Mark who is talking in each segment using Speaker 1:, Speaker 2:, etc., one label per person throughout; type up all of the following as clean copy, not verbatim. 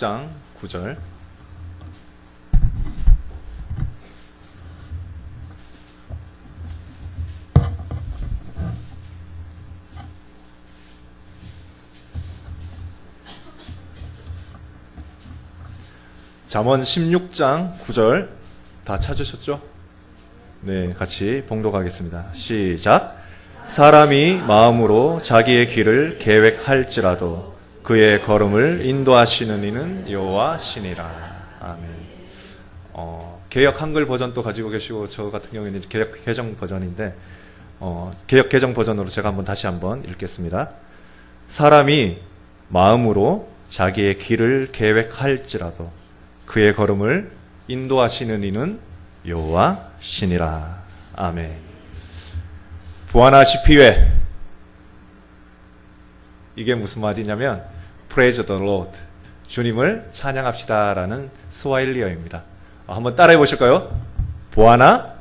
Speaker 1: 16장 9절. 잠언 16장 9절 다 찾으셨죠? 네, 같이 봉독하겠습니다. 시작. 사람이 마음으로 자기의 길을 계획할지라도 그의 걸음을 인도하시는 이는 여호와 신이라. 아멘. 개역 한글 버전도 가지고 계시고 저 같은 경우에는 개역 개정 버전인데 개역 개정 버전으로 제가 다시 한번 읽겠습니다. 사람이 마음으로 자기의 길을 계획할지라도 그의 걸음을 인도하시는 이는 여호와 신이라. 아멘. 부하나시피웨, 이게 무슨 말이냐면 Praise the Lord, 주님을 찬양합시다라는 스와힐리어입니다. 한번 따라해 보실까요? 부하나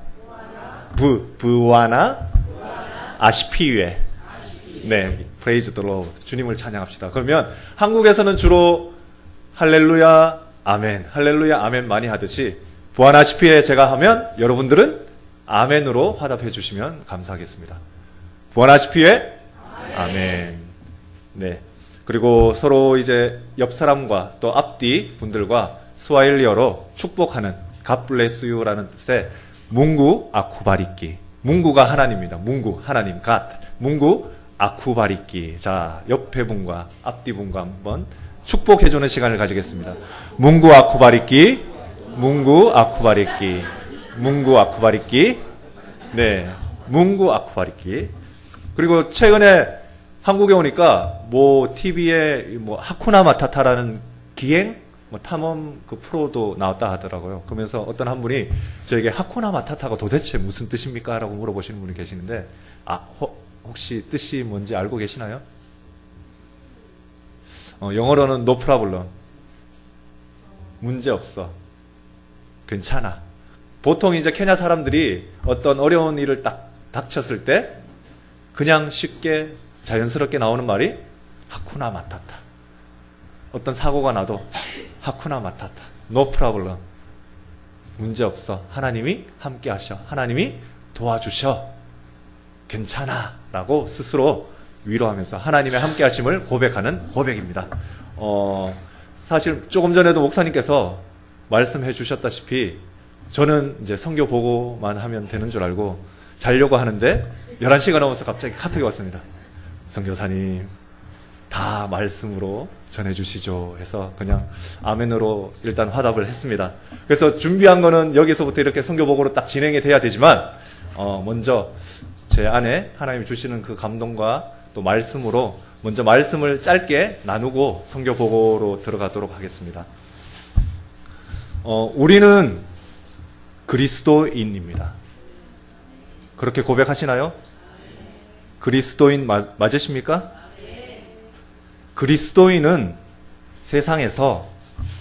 Speaker 1: 아시피웨. 네, Praise the Lord, 주님을 찬양합시다. 그러면 한국에서는 주로 할렐루야 아멘, 할렐루야 아멘 많이 하듯이 부하나시피에 제가 하면 여러분들은 아멘으로 화답해 주시면 감사하겠습니다. 부하나시피에 아멘. 네. 그리고 서로 이제 옆 사람과 또 앞뒤 분들과 스와힐리어로 축복하는 God bless you라는 뜻의 뭉구 아쿠바리끼. 뭉구가 하나님입니다. 뭉구 하나님 God. 뭉구 아쿠바리끼. 자, 옆에 분과 앞뒤 분과 한번 축복해주는 시간을 가지겠습니다. 뭉구 아쿠바리끼, 뭉구 아쿠바리끼, 뭉구 아쿠바리끼. 네, 뭉구 아쿠바리끼. 그리고 최근에 한국에 오니까 TV에 하쿠나 마타타라는 기행 탐험 그 프로도 나왔다 하더라고요. 그러면서 어떤 한 분이 저에게 하쿠나 마타타가 도대체 무슨 뜻입니까? 라고 물어보시는 분이 계시는데 혹시 뜻이 뭔지 알고 계시나요? 영어로는 no problem. 문제 없어. 괜찮아. 보통 이제 케냐 사람들이 어떤 어려운 일을 딱 닥쳤을 때 그냥 쉽게 자연스럽게 나오는 말이 하쿠나 마타타. 어떤 사고가 나도 하쿠나 마타타. no problem. 문제 없어. 하나님이 함께 하셔. 하나님이 도와주셔. 괜찮아. 라고 스스로 위로하면서 하나님의 함께 하심을 고백하는 고백입니다. 사실 조금 전에도 목사님께서 말씀해 주셨다시피 저는 이제 선교 보고만 하면 되는 줄 알고 자려고 하는데 11시가 넘어서 갑자기 카톡이 왔습니다. 선교사님, 다 말씀으로 전해 주시죠 해서 그냥 아멘으로 일단 화답을 했습니다. 그래서 준비한 거는 여기서부터 이렇게 선교 보고로 딱 진행이 돼야 되지만 먼저 제 안에 하나님이 주시는 그 감동과 또 말씀으로 먼저 말씀을 짧게 나누고 선교 보고로 들어가도록 하겠습니다. 우리는 그리스도인입니다. 그렇게 고백하시나요? 그리스도인 맞으십니까? 그리스도인은 세상에서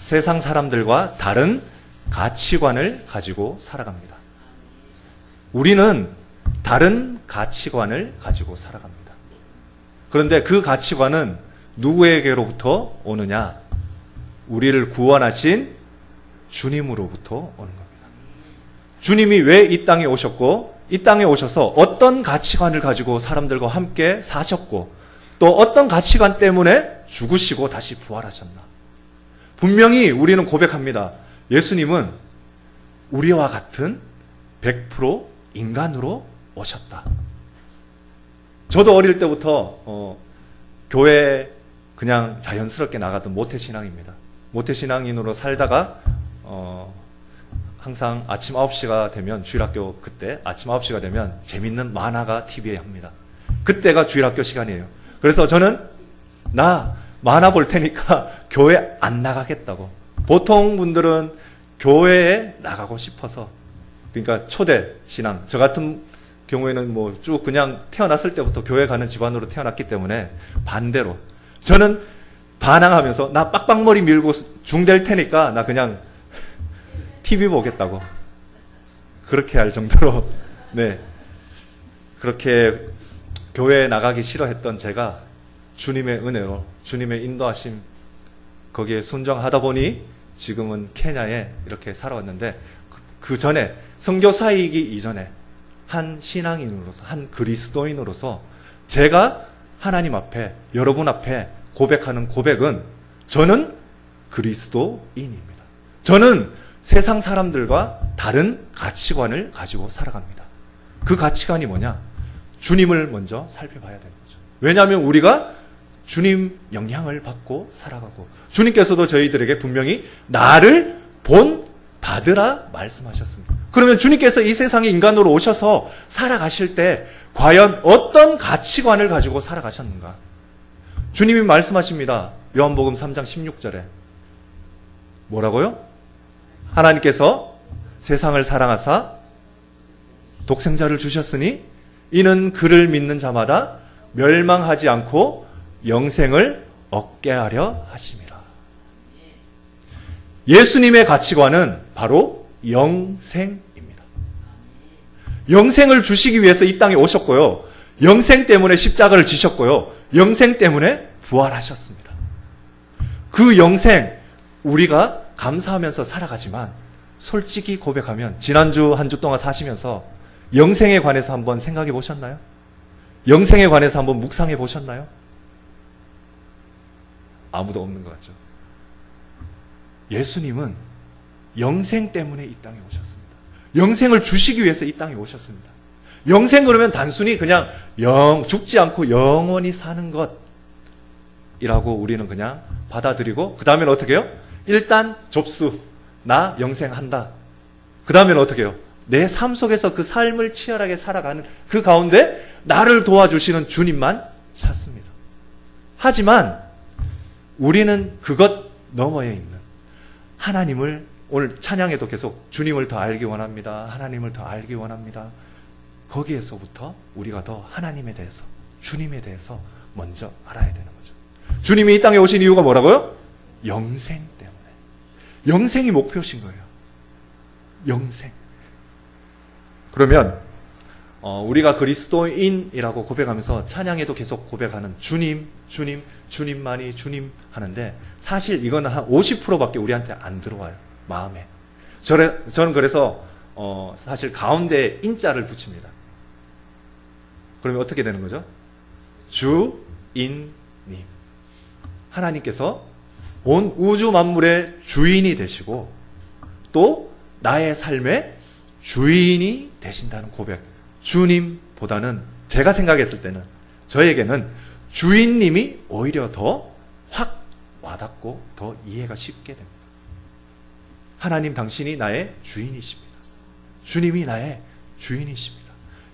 Speaker 1: 세상 사람들과 다른 가치관을 가지고 살아갑니다. 우리는 다른 가치관을 가지고 살아갑니다. 그런데 그 가치관은 누구에게로부터 오느냐? 우리를 구원하신 주님으로부터 오는 겁니다. 주님이 왜 이 땅에 오셨고 이 땅에 오셔서 어떤 가치관을 가지고 사람들과 함께 사셨고 또 어떤 가치관 때문에 죽으시고 다시 부활하셨나? 분명히 우리는 고백합니다. 예수님은 우리와 같은 100% 인간으로 오셨다. 저도 어릴 때부터 교회 그냥 자연스럽게 나가던 모태신앙입니다. 모태신앙인으로 살다가 항상 아침 9시가 되면 주일학교 그때 아침 9시가 되면 재밌는 만화가 TV에 합니다. 그때가 주일학교 시간이에요. 그래서 저는 나 만화 볼 테니까 교회 안 나가겠다고. 보통 분들은 교회에 나가고 싶어서 그러니까 초대 신앙. 저 같은 경우에는 쭉 그냥 태어났을 때부터 교회 가는 집안으로 태어났기 때문에 반대로 저는 반항하면서 나 빡빡머리 밀고 중될 테니까 나 그냥 TV 보겠다고. 그렇게 할 정도로 네, 그렇게 교회에 나가기 싫어했던 제가 주님의 은혜로 주님의 인도하심 거기에 순종하다 보니 지금은 케냐에 이렇게 살아왔는데, 그 전에 선교사이기 이전에 한 신앙인으로서, 한 그리스도인으로서 제가 하나님 앞에, 여러분 앞에 고백하는 고백은, 저는 그리스도인입니다. 저는 세상 사람들과 다른 가치관을 가지고 살아갑니다. 그 가치관이 뭐냐? 주님을 먼저 살펴봐야 되는 거죠. 왜냐하면 우리가 주님 영향을 받고 살아가고, 주님께서도 저희들에게 분명히 나를 본 받으라 말씀하셨습니다. 그러면 주님께서 이 세상에 인간으로 오셔서 살아가실 때 과연 어떤 가치관을 가지고 살아가셨는가? 주님이 말씀하십니다. 요한복음 3장 16절에 뭐라고요? 하나님께서 세상을 사랑하사 독생자를 주셨으니 이는 그를 믿는 자마다 멸망하지 않고 영생을 얻게 하려 하심이라. 예수님의 가치관은 바로 영생입니다. 영생을 주시기 위해서 이 땅에 오셨고요. 영생 때문에 십자가를 지셨고요. 영생 때문에 부활하셨습니다. 그 영생, 우리가 감사하면서 살아가지만 솔직히 고백하면 지난주 한 주 동안 사시면서 영생에 관해서 한번 생각해 보셨나요? 영생에 관해서 한번 묵상해 보셨나요? 아무도 없는 것 같죠. 예수님은 영생 때문에 이 땅에 오셨습니다. 영생을 주시기 위해서 이 땅에 오셨습니다. 영생 그러면 단순히 그냥 죽지 않고 영원히 사는 것이라고 우리는 그냥 받아들이고, 그 다음에는 어떻게 해요? 일단 접수. 나 영생한다. 그 다음에는 어떻게 해요? 내 삶 속에서 그 삶을 치열하게 살아가는 그 가운데 나를 도와주시는 주님만 찾습니다. 하지만 우리는 그것 너머에 있는 하나님을, 오늘 찬양에도 계속 주님을 더 알기 원합니다. 하나님을 더 알기 원합니다. 거기에서부터 우리가 더 하나님에 대해서, 주님에 대해서 먼저 알아야 되는 거죠. 주님이 이 땅에 오신 이유가 뭐라고요? 영생 때문에. 영생이 목표신 거예요. 영생. 그러면 우리가 그리스도인이라고 고백하면서 찬양에도 계속 고백하는 주님, 주님, 주님만이 주님 하는데, 사실 이거는 한 50%밖에 우리한테 안 들어와요. 마음에. 저는 그래서 사실 가운데 인자를 붙입니다. 그러면 어떻게 되는 거죠? 주인님. 하나님께서 온 우주 만물의 주인이 되시고 또 나의 삶의 주인이 되신다는 고백. 주님보다는 제가 생각했을 때는, 저에게는 주인님이 오히려 더 확 와닿고 더 이해가 쉽게 됩니다. 하나님 당신이 나의 주인이십니다. 주님이 나의 주인이십니다.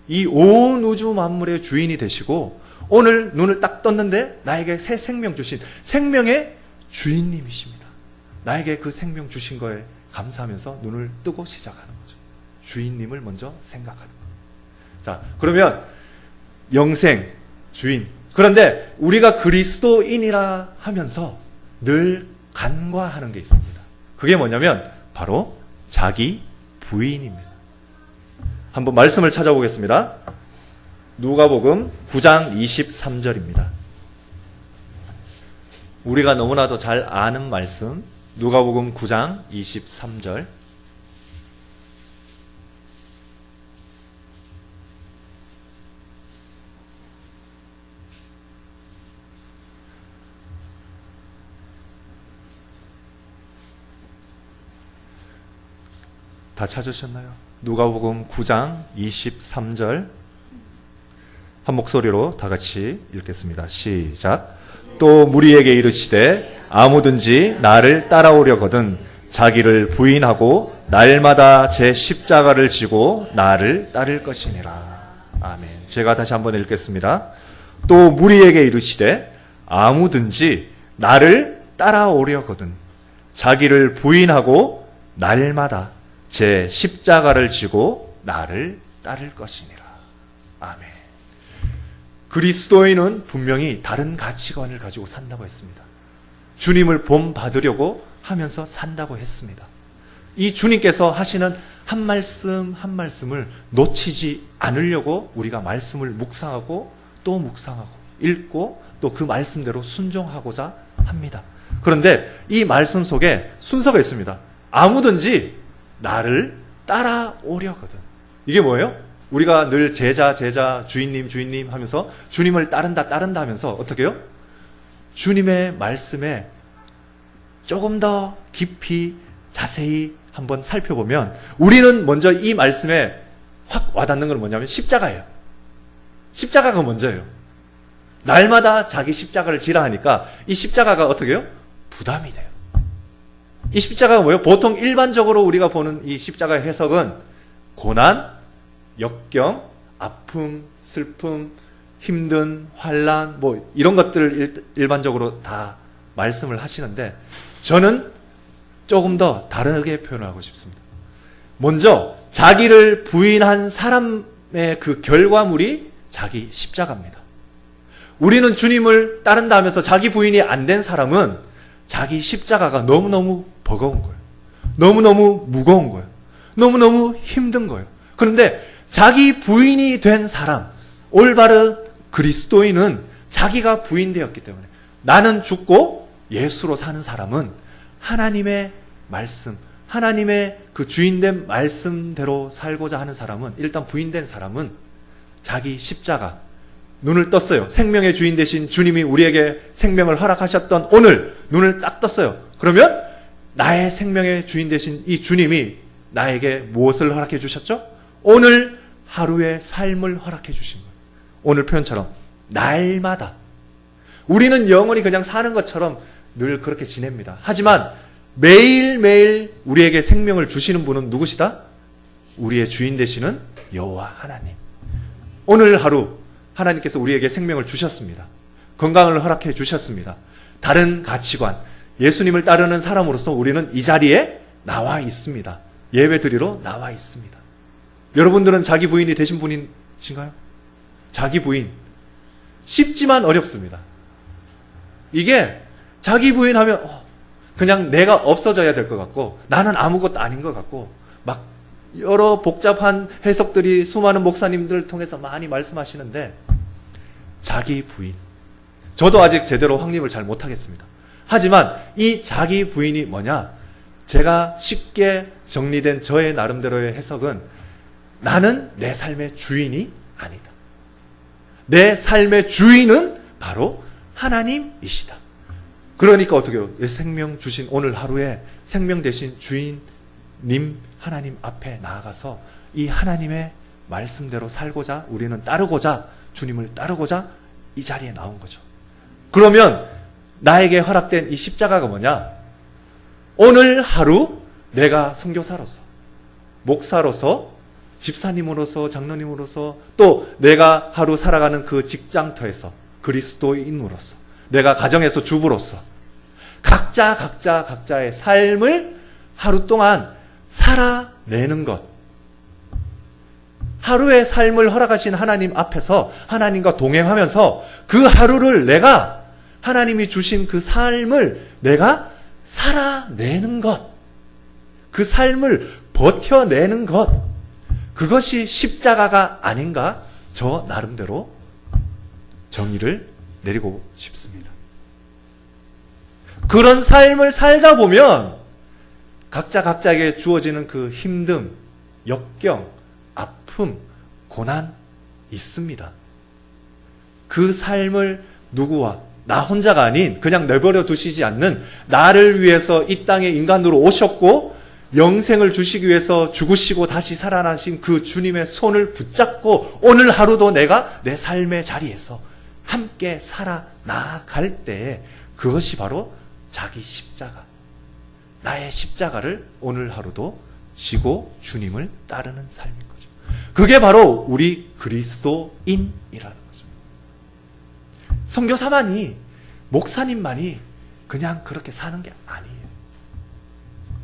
Speaker 1: 이 온 우주 만물의 주인이 되시고 오늘 눈을 딱 떴는데 나에게 새 생명 주신 생명의 주인님이십니다. 나에게 그 생명 주신 거에 감사하면서 눈을 뜨고 시작하는 거죠. 주인님을 먼저 생각하는 거예요. 자, 그러면 영생, 주인. 그런데 우리가 그리스도인이라 하면서 늘 간과하는 게 있습니다. 그게 뭐냐면 바로 자기 부인입니다. 한번 말씀을 찾아보겠습니다. 누가복음 9장 23절입니다. 우리가 너무나도 잘 아는 말씀, 누가복음 9장 23절. 다 찾으셨나요? 누가복음 9장 23절. 한 목소리로 다 같이 읽겠습니다. 시작. 또 무리에게 이르시되 아무든지 나를 따라오려거든 자기를 부인하고 날마다 제 십자가를 지고 나를 따를 것이니라. 아멘. 제가 다시 한번 읽겠습니다. 또 무리에게 이르시되 아무든지 나를 따라오려거든 자기를 부인하고 날마다 제 십자가를 지고 나를 따를 것이니라. 아멘. 그리스도인은 분명히 다른 가치관을 가지고 산다고 했습니다. 주님을 본받으려고 하면서 산다고 했습니다. 이 주님께서 하시는 한 말씀 한 말씀을 놓치지 않으려고 우리가 말씀을 묵상하고 또 묵상하고 읽고 또 그 말씀대로 순종하고자 합니다. 그런데 이 말씀 속에 순서가 있습니다. 아무든지 나를 따라오려거든. 이게 뭐예요? 우리가 늘 제자, 주인님 하면서 주님을 따른다 하면서 어떻게 해요? 주님의 말씀에 조금 더 깊이 자세히 한번 살펴보면 우리는 먼저 이 말씀에 확 와닿는 건 뭐냐면 십자가예요. 십자가가 먼저예요. 날마다 자기 십자가를 지라 하니까 이 십자가가 어떻게 해요? 부담이 돼요. 이 십자가가 뭐예요? 보통 일반적으로 우리가 보는 이 십자가의 해석은 고난, 역경, 아픔, 슬픔, 힘든 환난 뭐 이런 것들을 일반적으로 다 말씀을 하시는데 저는 조금 더 다르게 표현하고 싶습니다. 먼저 자기를 부인한 사람의 그 결과물이 자기 십자가입니다. 우리는 주님을 따른다 하면서 자기 부인이 안 된 사람은 자기 십자가가 너무너무 버거운 거예요. 너무너무 무거운 거예요. 너무너무 힘든 거예요. 그런데 자기 부인이 된 사람, 올바른 그리스도인은 자기가 부인되었기 때문에 나는 죽고 예수로 사는 사람은 하나님의 말씀, 하나님의 그 주인된 말씀대로 살고자 하는 사람은 일단 부인된 사람은 자기 십자가, 눈을 떴어요. 생명의 주인 되신 주님이 우리에게 생명을 허락하셨던 오늘 눈을 딱 떴어요. 그러면 나의 생명의 주인 되신 이 주님이 나에게 무엇을 허락해 주셨죠? 오늘 하루의 삶을 허락해 주신 거예요. 오늘 표현처럼 날마다 우리는 영원히 그냥 사는 것처럼 늘 그렇게 지냅니다. 하지만 매일매일 우리에게 생명을 주시는 분은 누구시다? 우리의 주인 되시는 여호와 하나님. 오늘 하루 하나님께서 우리에게 생명을 주셨습니다. 건강을 허락해 주셨습니다. 다른 가치관, 예수님을 따르는 사람으로서 우리는 이 자리에 나와 있습니다. 예배드리러 나와 있습니다. 여러분들은 자기 부인이 되신 분이신가요? 자기 부인. 쉽지만 어렵습니다. 이게 자기 부인 하면 그냥 내가 없어져야 될 것 같고 나는 아무것도 아닌 것 같고 막 여러 복잡한 해석들이 수많은 목사님들 통해서 많이 말씀하시는데 자기 부인. 저도 아직 제대로 확립을 잘 못하겠습니다. 하지만 이 자기 부인이 뭐냐? 제가 쉽게 정리된 저의 나름대로의 해석은 나는 내 삶의 주인이 아니다. 내 삶의 주인은 바로 하나님이시다. 그러니까 어떻게 해요? 생명 주신 오늘 하루에 생명 되신 주인님 하나님 앞에 나아가서 이 하나님의 말씀대로 살고자 우리는 따르고자 주님을 따르고자 이 자리에 나온 거죠. 그러면 나에게 허락된 이 십자가가 뭐냐? 오늘 하루 내가 선교사로서 목사로서 집사님으로서 장로님으로서 또 내가 하루 살아가는 그 직장터에서 그리스도인으로서 내가 가정에서 주부로서 각자의 삶을 하루 동안 살아내는 것. 하루의 삶을 허락하신 하나님 앞에서 하나님과 동행하면서 그 하루를 내가 하나님이 주신 그 삶을 내가 살아내는 것. 그 삶을 버텨내는 것. 그것이 십자가가 아닌가? 저 나름대로 정의를 내리고 싶습니다. 그런 삶을 살다 보면 각자에게 주어지는 그 힘듦, 역경, 아픔, 고난 있습니다. 그 삶을 누구와 나 혼자가 아닌 그냥 내버려 두시지 않는 나를 위해서 이 땅에 인간으로 오셨고 영생을 주시기 위해서 죽으시고 다시 살아나신 그 주님의 손을 붙잡고 오늘 하루도 내가 내 삶의 자리에서 함께 살아나갈 때에 그것이 바로 자기 십자가, 나의 십자가를 오늘 하루도 지고 주님을 따르는 삶인 거죠. 그게 바로 우리 그리스도인이라는 거죠. 선교사만이, 목사님만이 그냥 그렇게 사는 게 아니에요.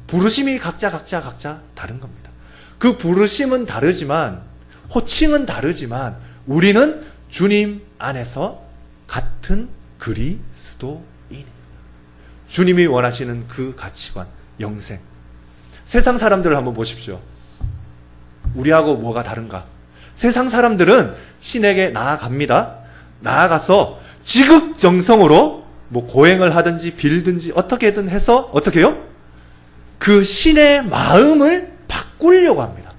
Speaker 1: 부르심이 각자 다른 겁니다. 그 부르심은 다르지만, 호칭은 다르지만 우리는 주님 안에서 같은 그리스도인입니다. 주님이 원하시는 그 가치관, 영생. 세상 사람들을 한번 보십시오. 우리하고 뭐가 다른가? 세상 사람들은 신에게 나아갑니다. 나아가서 지극정성으로 뭐 고행을 하든지 빌든지 어떻게든 해서 어떻게 해요? 그 신의 마음을 바꾸려고 합니다.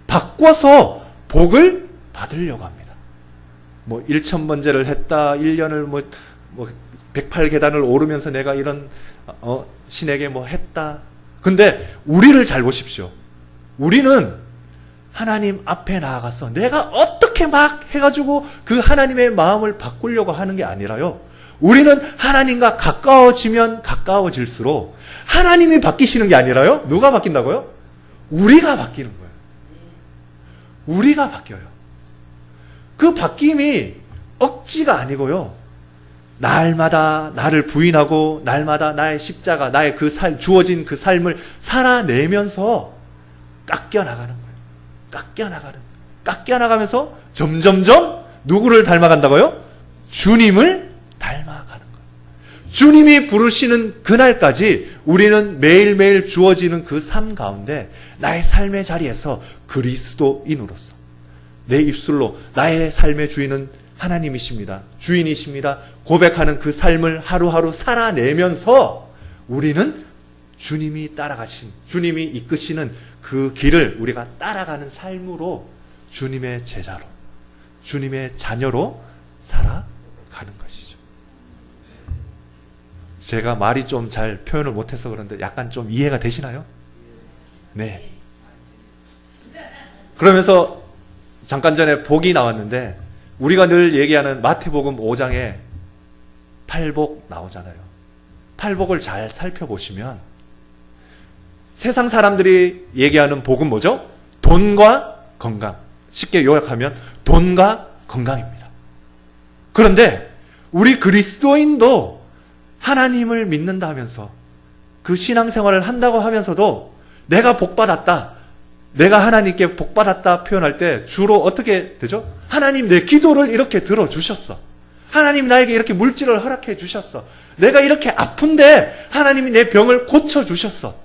Speaker 1: 바꿔서 복을 받으려고 합니다. 뭐 1,000번제를 했다, 1년을 뭐 108계단을 오르면서 내가 이런 신에게 뭐 했다. 근데 우리를 잘 보십시오. 우리는 하나님 앞에 나아가서 내가 어떻게 막 해가지고 그 하나님의 마음을 바꾸려고 하는 게 아니라요. 우리는 하나님과 가까워지면 가까워질수록 하나님이 바뀌시는 게 아니라요. 누가 바뀐다고요? 우리가 바뀌는 거예요. 우리가 바뀌어요. 그 바뀜이 억지가 아니고요. 날마다 나를 부인하고 날마다 나의 십자가, 나의 그 주어진 그 삶을 살아내면서 깎여나가는 거예요. 깎여나가면서 점점점 누구를 닮아간다고요? 주님을 닮아가는 거예요. 주님이 부르시는 그날까지 우리는 매일매일 주어지는 그 삶 가운데 나의 삶의 자리에서 그리스도인으로서 내 입술로 나의 삶의 주인은 하나님이십니다. 주인이십니다. 고백하는 그 삶을 하루하루 살아내면서 우리는 주님이 따라가신, 주님이 이끄시는 그 길을 우리가 따라가는 삶으로 주님의 제자로, 주님의 자녀로 살아가는 것이죠. 제가 말이 좀 잘 표현을 못해서 그런데 약간 좀 이해가 되시나요? 네. 그러면서 잠깐 전에 복이 나왔는데 우리가 늘 얘기하는 마태복음 5장에 팔복 나오잖아요. 팔복을 잘 살펴보시면 세상 사람들이 얘기하는 복은 뭐죠? 돈과 건강. 쉽게 요약하면 돈과 건강입니다. 그런데 우리 그리스도인도 하나님을 믿는다 하면서 그 신앙생활을 한다고 하면서도 내가 복받았다, 내가 하나님께 복받았다 표현할 때 주로 어떻게 되죠? 하나님 내 기도를 이렇게 들어주셨어. 하나님 나에게 이렇게 물질을 허락해 주셨어. 내가 이렇게 아픈데 하나님이 내 병을 고쳐주셨어.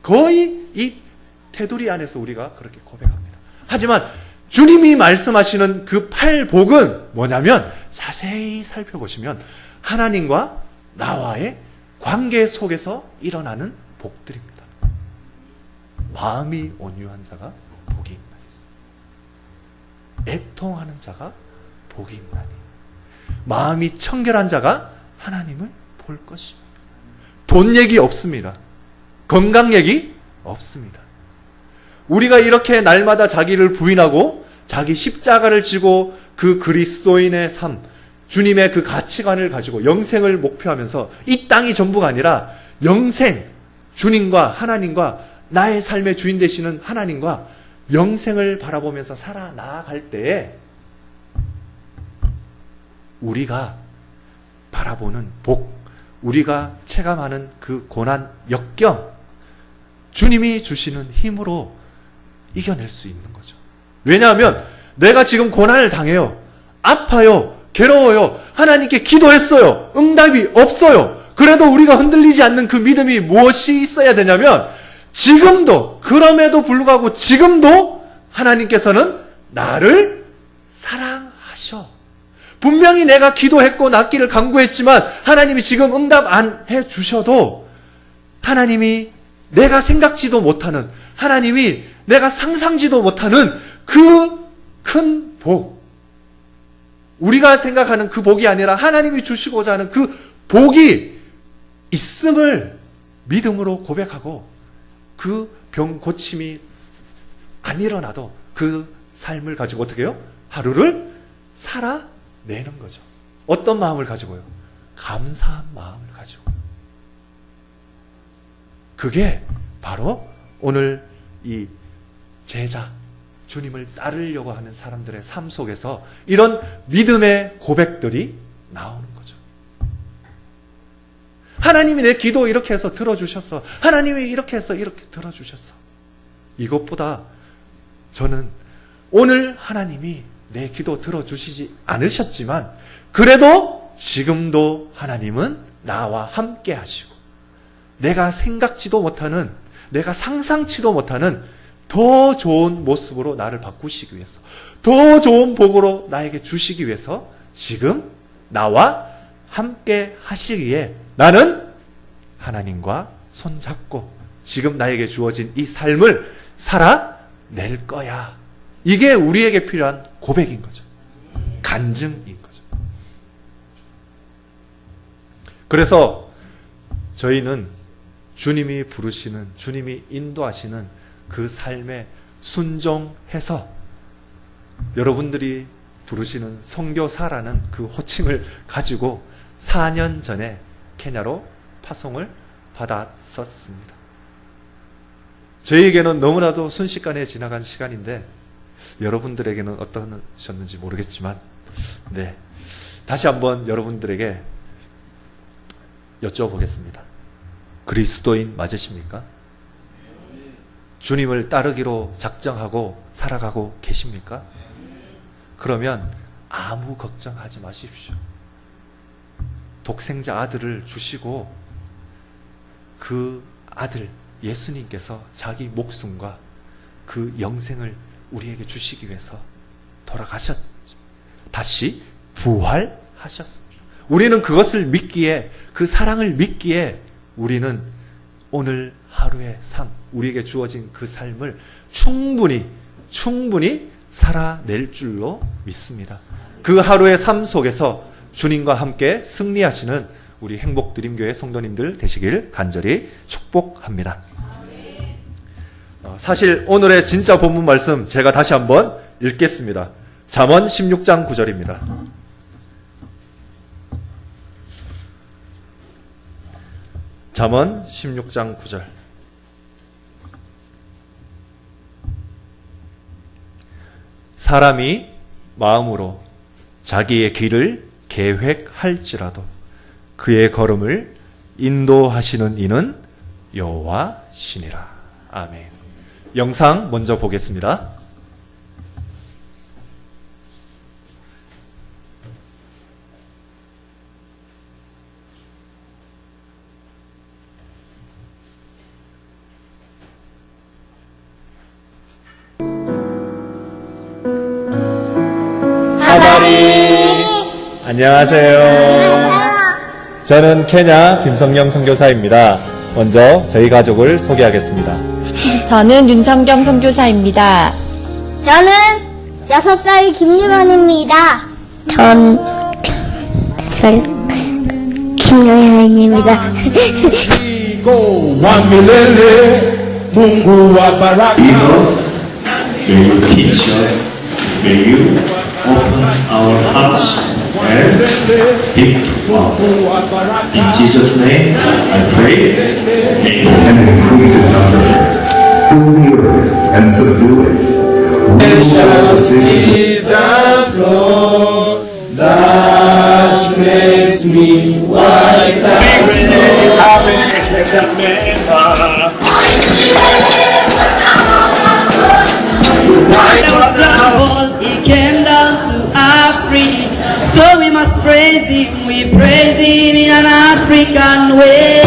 Speaker 1: 거의 이 테두리 안에서 우리가 그렇게 고백합니다. 하지만 주님이 말씀하시는 그 팔복은 뭐냐면 자세히 살펴보시면 하나님과 나와의 관계 속에서 일어나는 복들입니다. 마음이 온유한 자가 복이 있나니, 애통하는 자가 복이 있나니, 마음이 청결한 자가 하나님을 볼 것입니다. 돈 얘기 없습니다. 건강 얘기 없습니다. 우리가 이렇게 날마다 자기를 부인하고 자기 십자가를 지고 그 그리스도인의 삶, 주님의 그 가치관을 가지고 영생을 목표하면서 이 땅이 전부가 아니라 영생, 주님과 하나님과 나의 삶의 주인 되시는 하나님과 영생을 바라보면서 살아나갈 때에 우리가 바라보는 복, 우리가 체감하는 그 고난, 역경, 주님이 주시는 힘으로 이겨낼 수 있는 거죠. 왜냐하면 내가 지금 고난을 당해요. 아파요. 괴로워요. 하나님께 기도했어요. 응답이 없어요. 그래도 우리가 흔들리지 않는 그 믿음이 무엇이 있어야 되냐면 지금도, 그럼에도 불구하고 지금도 하나님께서는 나를 사랑하셔. 분명히 내가 기도했고 낫기를 간구했지만 하나님이 지금 응답 안 해주셔도 하나님이 내가 생각지도 못하는, 하나님이 내가 상상지도 못하는 그 큰 복, 우리가 생각하는 그 복이 아니라 하나님이 주시고자 하는 그 복이 있음을 믿음으로 고백하고 그 병 고침이 안 일어나도 그 삶을 가지고 어떻게 해요? 하루를 살아내는 거죠. 어떤 마음을 가지고요? 감사한 마음을 가지고. 그게 바로 오늘 이 제자, 주님을 따르려고 하는 사람들의 삶 속에서 이런 믿음의 고백들이 나오는 거죠. 하나님이 내 기도 이렇게 해서 들어주셨어. 하나님이 이렇게 해서 이렇게 들어주셨어. 이것보다 저는 오늘 하나님이 내 기도 들어주시지 않으셨지만 그래도 지금도 하나님은 나와 함께 하시고 내가 생각지도 못하는, 내가 상상치도 못하는 더 좋은 모습으로 나를 바꾸시기 위해서, 더 좋은 복으로 나에게 주시기 위해서 지금 나와 함께 하시기에 나는 하나님과 손잡고 지금 나에게 주어진 이 삶을 살아낼 거야. 이게 우리에게 필요한 고백인 거죠. 간증인 거죠. 그래서 저희는 주님이 부르시는, 주님이 인도하시는 그 삶에 순종해서 여러분들이 부르시는 선교사라는 그 호칭을 가지고 4년 전에 케냐로 파송을 받았었습니다. 저희에게는 너무나도 순식간에 지나간 시간인데 여러분들에게는 어떠셨는지 모르겠지만 네, 다시 한번 여러분들에게 여쭤보겠습니다. 그리스도인 맞으십니까? 주님을 따르기로 작정하고 살아가고 계십니까? 그러면 아무 걱정하지 마십시오. 독생자 아들을 주시고 그 아들 예수님께서 자기 목숨과 그 영생을 우리에게 주시기 위해서 돌아가셨죠. 다시 부활하셨습니다. 우리는 그것을 믿기에, 그 사랑을 믿기에 우리는 오늘 하루의 삶, 우리에게 주어진 그 삶을 충분히 살아낼 줄로 믿습니다. 그 하루의 삶 속에서 주님과 함께 승리하시는 우리 행복드림교회 성도님들 되시길 간절히 축복합니다. 사실 오늘의 진짜 본문 말씀 제가 다시 한번 읽겠습니다. 잠언 16장 9절입니다. 잠언 16장 9절. 사람이 마음으로 자기의 길을 계획할지라도 그의 걸음을 인도하시는 이는 여호와시니라. 아멘. 영상 먼저 보겠습니다.
Speaker 2: 안녕하세요. 저는 케냐 김성영 선교사입니다. 먼저 저희 가족을 소개하겠습니다.
Speaker 3: 저는 윤성경 선교사입니다.
Speaker 4: 저는 6살 김유건입니다. 전 4살 김요현입니다.
Speaker 5: May you teach us, may you open our hearts and speak to us. In Jesus' name I pray. Amen.
Speaker 6: And increase in number, fill the earth and subdue it. Precious is the flow that makes me white as snow.
Speaker 7: He came down to Africa, so we must praise him. We praise him in an African way.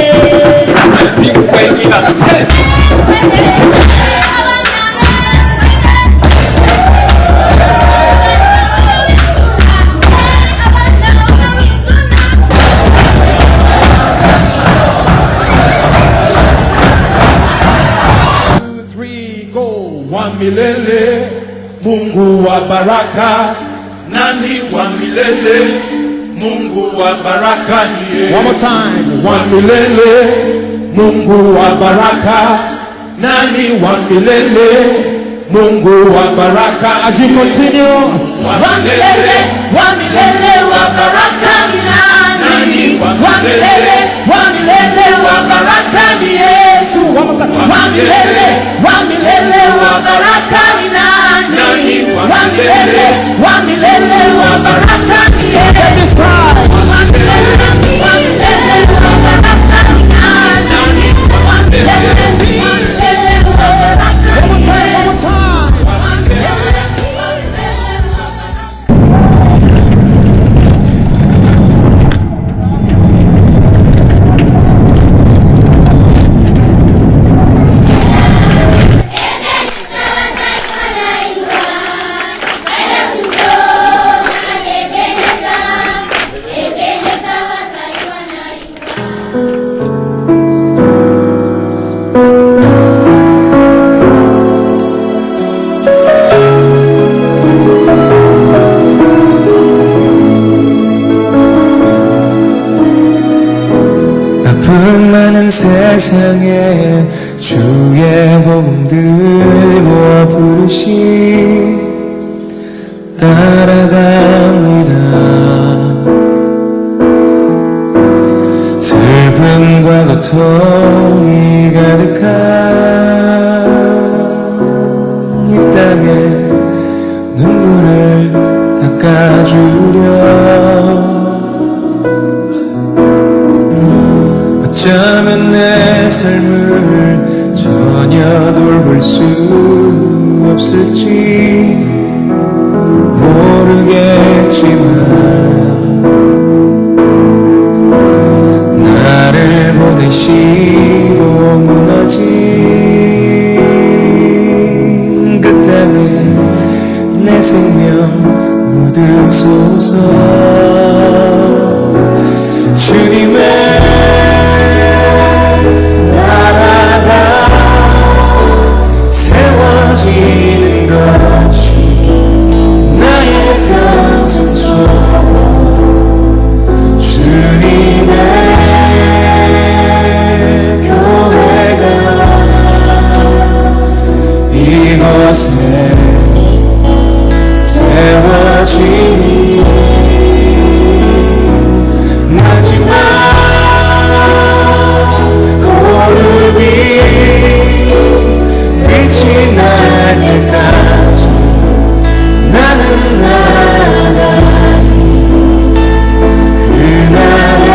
Speaker 8: Milele, Mungu wa baraka, nani wa milele, Mungu wa baraka niye. One more time, wa milele, Mungu wa baraka, nani wa milele, Mungu wa baraka. As you continue, wa milele, wa baraka ni nani, wa milele, wa baraka ni Yesu. One more time, wa milele, wa baraka ni nani, wa milele, wa baraka ni Yesu. This time, wa milele, wa baraka ni nani, wa milele, wa baraka ni Yesu. One more time.
Speaker 9: 세상에 주의 복음 들고 부르시 따라갑니다. 슬픔과 고통이 가득한 이 땅에 눈물을 닦아주려 어쩌면 내 삶을 전혀 돌볼 수 없을지 모르겠지만 나를 보내시고 무너진 그 땅에 내 생명 묻으소서. 주님의 나라가 세워지는 것이 나의 평생 소원. 주님의 교회가 이곳에 세워지니 마지막 고름이 빛이 날 때까지 나는 나가니 그날에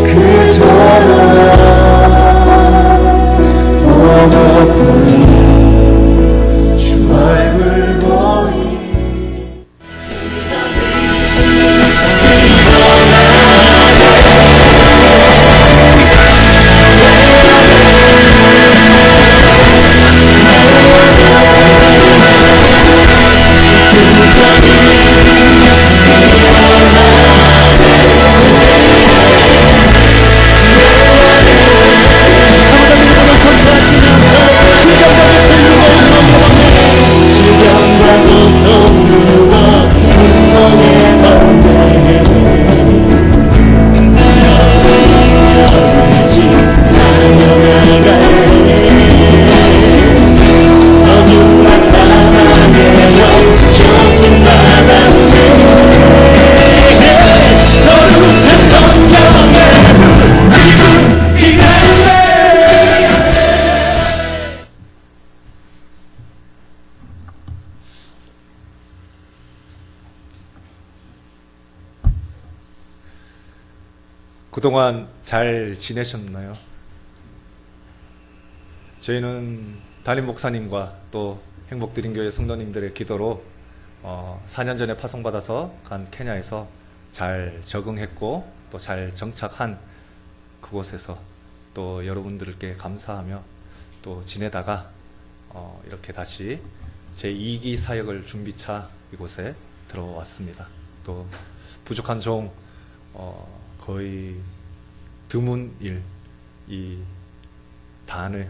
Speaker 9: 그토록 보고픈 주 얼굴 보이
Speaker 1: 그동안 잘 지내셨나요? 저희는 담임 목사님과 또 행복드림교회 성도님들의 기도로 4년 전에 파송받아서 간 케냐에서 잘 적응했고 또 잘 정착한 그곳에서 또 여러분들께 감사하며 또 지내다가 이렇게 다시 제2기 사역을 준비차 이곳에 들어왔습니다. 또 부족한 종 거의 드문 일, 이 단에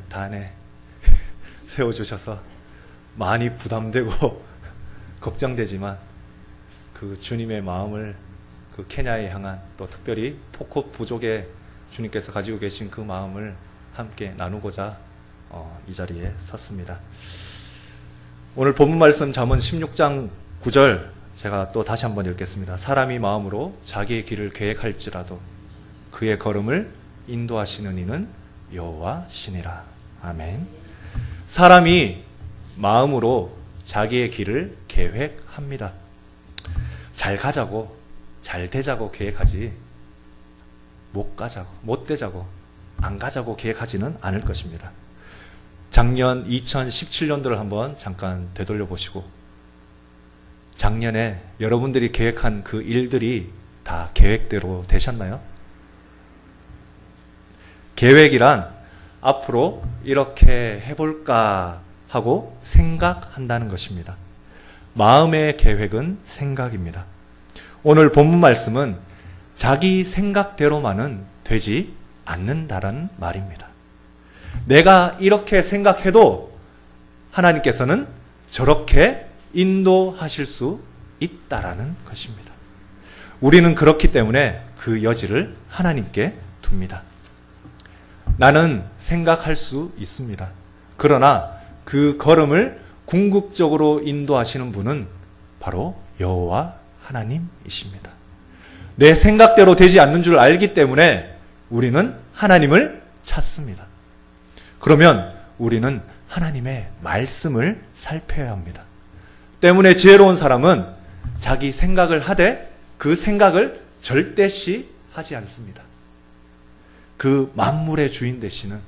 Speaker 1: 세워주셔서 많이 부담되고 걱정되지만 그 주님의 마음을 그 케냐에 향한 또 특별히 포코 부족에 주님께서 가지고 계신 그 마음을 함께 나누고자 이 자리에 섰습니다. 오늘 본문 말씀 잠언 16장 9절 제가 또 다시 한번 읽겠습니다. 사람이 마음으로 자기의 길을 계획할지라도 그의 걸음을 인도하시는 이는 여호와시니라. 아멘. 사람이 마음으로 자기의 길을 계획합니다. 잘 가자고, 잘 되자고 계획하지 못 가자고, 못 되자고, 안 가자고 계획하지는 않을 것입니다. 작년 2017년도를 한번 잠깐 되돌려 보시고 작년에 여러분들이 계획한 그 일들이 다 계획대로 되셨나요? 계획이란 앞으로 이렇게 해볼까 하고 생각한다는 것입니다. 마음의 계획은 생각입니다. 오늘 본문 말씀은 자기 생각대로만은 되지 않는다는 말입니다. 내가 이렇게 생각해도 하나님께서는 저렇게 인도하실 수 있다라는 것입니다. 우리는 그렇기 때문에 그 여지를 하나님께 둡니다. 나는 생각할 수 있습니다. 그러나 그 걸음을 궁극적으로 인도하시는 분은 바로 여호와 하나님이십니다. 내 생각대로 되지 않는 줄 알기 때문에 우리는 하나님을 찾습니다. 그러면 우리는 하나님의 말씀을 살펴야 합니다. 때문에 지혜로운 사람은 자기 생각을 하되 그 생각을 절대시 하지 않습니다. 그 만물의 주인 되시는,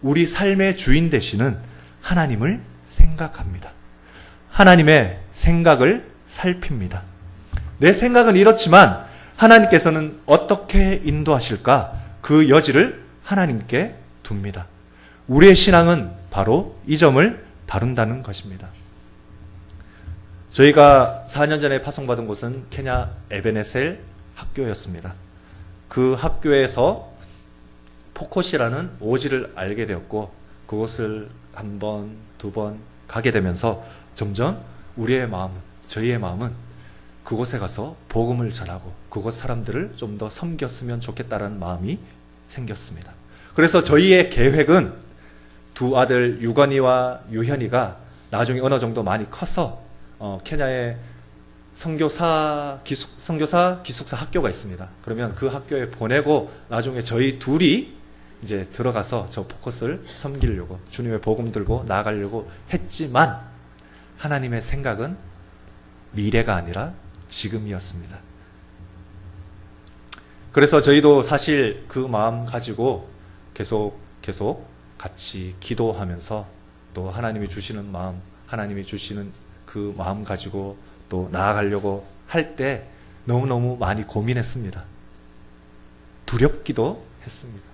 Speaker 1: 우리 삶의 주인 되시는 하나님을 생각합니다. 하나님의 생각을 살핍니다. 내 생각은 이렇지만 하나님께서는 어떻게 인도하실까? 그 여지를 하나님께 둡니다. 우리의 신앙은 바로 이 점을 다룬다는 것입니다. 저희가 4년 전에 파송받은 곳은 케냐 에베네셀 학교였습니다. 그 학교에서 포콧이라는 오지를 알게 되었고 그곳을 한 번, 두 번 가게 되면서 점점 우리의 마음은, 저희의 마음은 그곳에 가서 복음을 전하고 그곳 사람들을 좀 더 섬겼으면 좋겠다라는 마음이 생겼습니다. 그래서 저희의 계획은 두 아들 유건이와 유현이가 나중에 어느 정도 많이 커서 케냐의 선교사 기숙사 학교가 있습니다. 그러면 그 학교에 보내고 나중에 저희 둘이 이제 들어가서 저 포커스를 섬기려고, 주님의 복음 들고 나아가려고 했지만 하나님의 생각은 미래가 아니라 지금이었습니다. 그래서 저희도 사실 그 마음 가지고 계속 같이 기도하면서 또 하나님이 주시는 마음, 하나님이 주시는 그 마음 가지고 또 나아가려고 할 때 너무너무 많이 고민했습니다. 두렵기도 했습니다.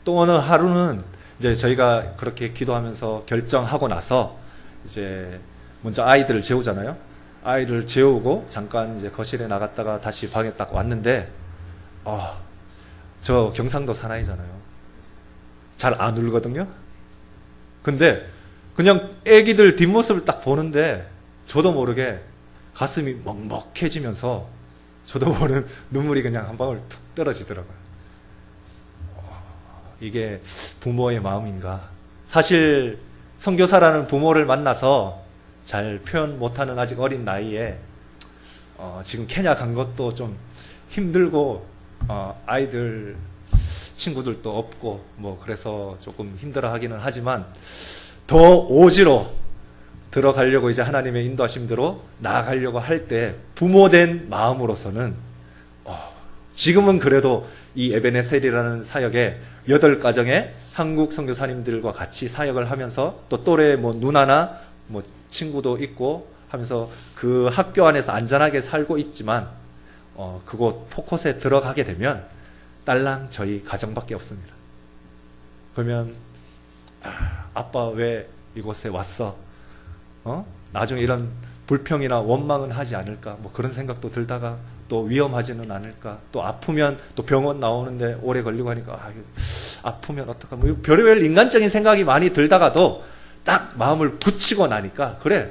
Speaker 1: 또 어느 하루는 이제 저희가 그렇게 기도하면서 결정하고 나서 이제 먼저 아이들을 재우잖아요. 아이를 재우고 잠깐 이제 거실에 나갔다가 다시 방에 딱 왔는데, 저 경상도 사나이잖아요. 잘 안 울거든요. 근데 그냥 애기들 뒷모습을 딱 보는데 저도 모르게 가슴이 먹먹해지면서 저도 모르는 눈물이 그냥 한 방울 툭 떨어지더라고요. 이게 부모의 마음인가? 사실 선교사라는 부모를 만나서 잘 표현 못하는 아직 어린 나이에 지금 케냐 간 것도 좀 힘들고 아이들 친구들도 없고 뭐 그래서 조금 힘들어하기는 하지만 더 오지로 들어가려고 이제 하나님의 인도하심대로 나아가려고 할 때 부모된 마음으로서는 지금은 그래도 이 에베네셀이라는 사역에 8가정의 한국 선교사님들과 같이 사역을 하면서 또 또래 뭐 누나나 뭐 친구도 있고 하면서 그 학교 안에서 안전하게 살고 있지만 그곳 포콧에 들어가게 되면 딸랑 저희 가정밖에 없습니다. 그러면 아빠 왜 이곳에 왔어? 나중에 이런 불평이나 원망은 하지 않을까? 뭐 그런 생각도 들다가 또 위험하지는 않을까? 또 아프면 또 병원 나오는데 오래 걸리고 하니까 아프면 어떡하? 뭐 별의별 인간적인 생각이 많이 들다가도 딱 마음을 굳히고 나니까 그래,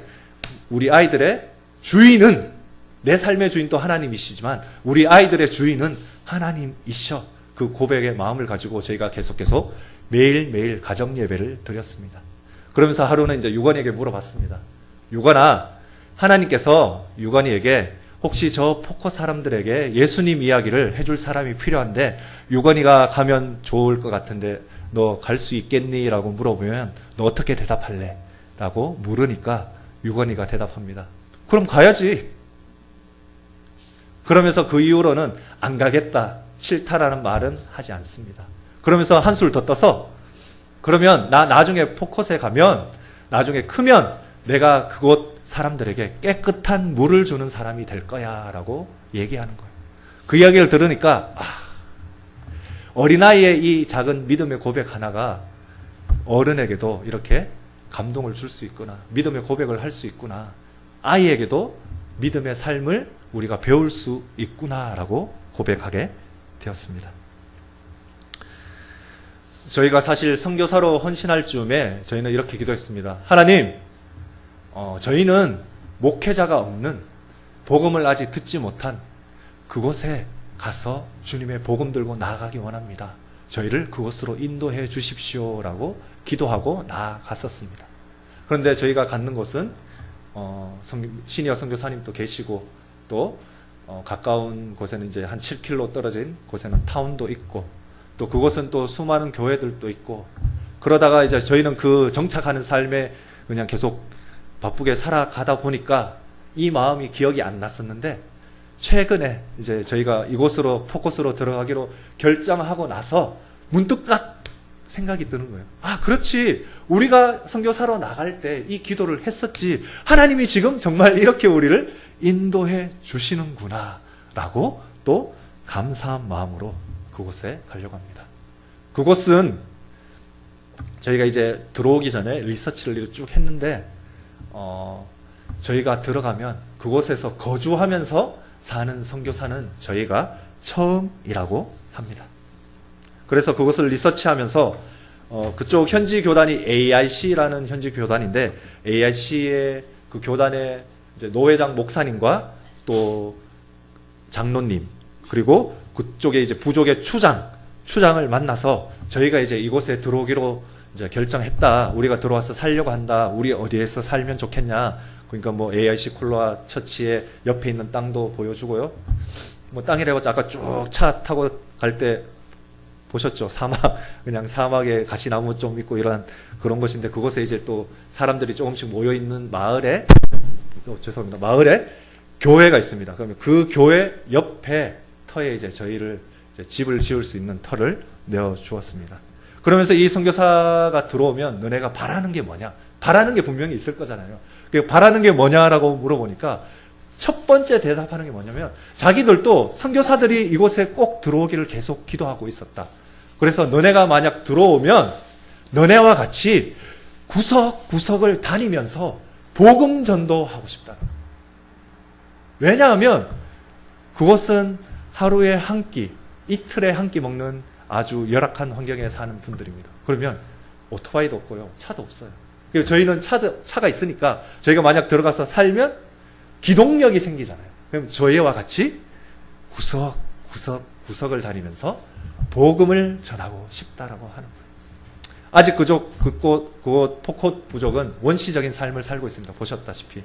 Speaker 1: 우리 아이들의 주인은 내 삶의 주인 또 하나님이시지만 우리 아이들의 주인은 하나님이셔. 그 고백의 마음을 가지고 저희가 계속 매일매일 가정 예배를 드렸습니다. 그러면서 하루는 이제 유건이에게 물어봤습니다. 유건아, 하나님께서 유건이에게 혹시 저 포커 사람들에게 예수님 이야기를 해줄 사람이 필요한데 유건이가 가면 좋을 것 같은데 너 갈 수 있겠니? 라고 물어보면 너 어떻게 대답할래? 라고 물으니까 유건이가 대답합니다. 그럼 가야지. 그러면서 그 이후로는 안 가겠다, 싫다라는 말은 하지 않습니다. 그러면서 한술 더 떠서 그러면 나 나중에 포커스에 가면 나중에 크면 내가 그곳 사람들에게 깨끗한 물을 주는 사람이 될 거야 라고 얘기하는 거예요. 그 이야기를 들으니까 어린아이의 이 작은 믿음의 고백 하나가 어른에게도 이렇게 감동을 줄 수 있구나, 믿음의 고백을 할 수 있구나, 아이에게도 믿음의 삶을 우리가 배울 수 있구나라고 고백하게 되었습니다. 저희가 사실 선교사로 헌신할 즈음에 저희는 이렇게 기도했습니다. 하나님, 저희는 목회자가 없는, 복음을 아직 듣지 못한 그곳에 가서 주님의 복음 들고 나아가기 원합니다. 저희를 그곳으로 인도해 주십시오라고 기도하고 나아갔었습니다. 그런데 저희가 갖는 곳은 시니어 선교사님도 계시고 또 가까운 곳에는 이제 한 7km 떨어진 곳에는 타운도 있고 또 그곳은 또 수많은 교회들도 있고 그러다가 이제 저희는 그 정착하는 삶에 그냥 계속 바쁘게 살아가다 보니까 이 마음이 기억이 안 났었는데 최근에 이제 저희가 이곳으로 포커스로 들어가기로 결정하고 나서 문득 딱 생각이 드는 거예요. 아, 그렇지. 우리가 선교사로 나갈 때 이 기도를 했었지. 하나님이 지금 정말 이렇게 우리를 인도해 주시는구나 라고 또 감사한 마음으로 그곳에 가려고 합니다. 그곳은 저희가 이제 들어오기 전에 리서치를 쭉 했는데 저희가 들어가면 그곳에서 거주하면서 사는 선교사는 저희가 처음이라고 합니다. 그래서 그것을 리서치하면서 그쪽 현지 교단이 AIC라는 현지 교단인데 AIC의 그 교단의 이제 노회장 목사님과 또 장로님 그리고 그쪽에 이제 부족의 추장을 만나서 저희가 이제 이곳에 들어오기로 이제 결정했다. 우리가 들어와서 살려고 한다. 우리 어디에서 살면 좋겠냐. 그러니까 뭐 AIC 콜로아 처치의 옆에 있는 땅도 보여주고요. 뭐 땅이라고 아까 쭉 차 타고 갈 때 보셨죠? 그냥 사막에 가시나무 좀 있고 이런 그런 것인데 그곳에 이제 또 사람들이 조금씩 모여있는 마을에 교회가 있습니다. 그러면 그 교회 옆에 터에 이제 저희를 이제 집을 지을 수 있는 터를 내어 주었습니다. 그러면서 이 선교사가 들어오면 너네가 바라는 게 뭐냐? 바라는 게 분명히 있을 거잖아요. 바라는 게 뭐냐라고 물어보니까 첫 번째 대답하는 게 뭐냐면 자기들도 선교사들이 이곳에 꼭 들어오기를 계속 기도하고 있었다. 그래서 너네가 만약 들어오면 너네와 같이 구석구석을 다니면서 복음 전도하고 싶다. 왜냐하면 그곳은 하루에 한 끼, 이틀에 한 끼 먹는 아주 열악한 환경에 사는 분들입니다. 그러면 오토바이도 없고요. 차도 없어요. 그리고 저희는 차가 있으니까 저희가 만약 들어가서 살면 기동력이 생기잖아요. 그럼 저희와 같이 구석구석을 다니면서 복음을 전하고 싶다라고 하는 거예요. 아직 그곳 포콧 부족은 원시적인 삶을 살고 있습니다. 보셨다시피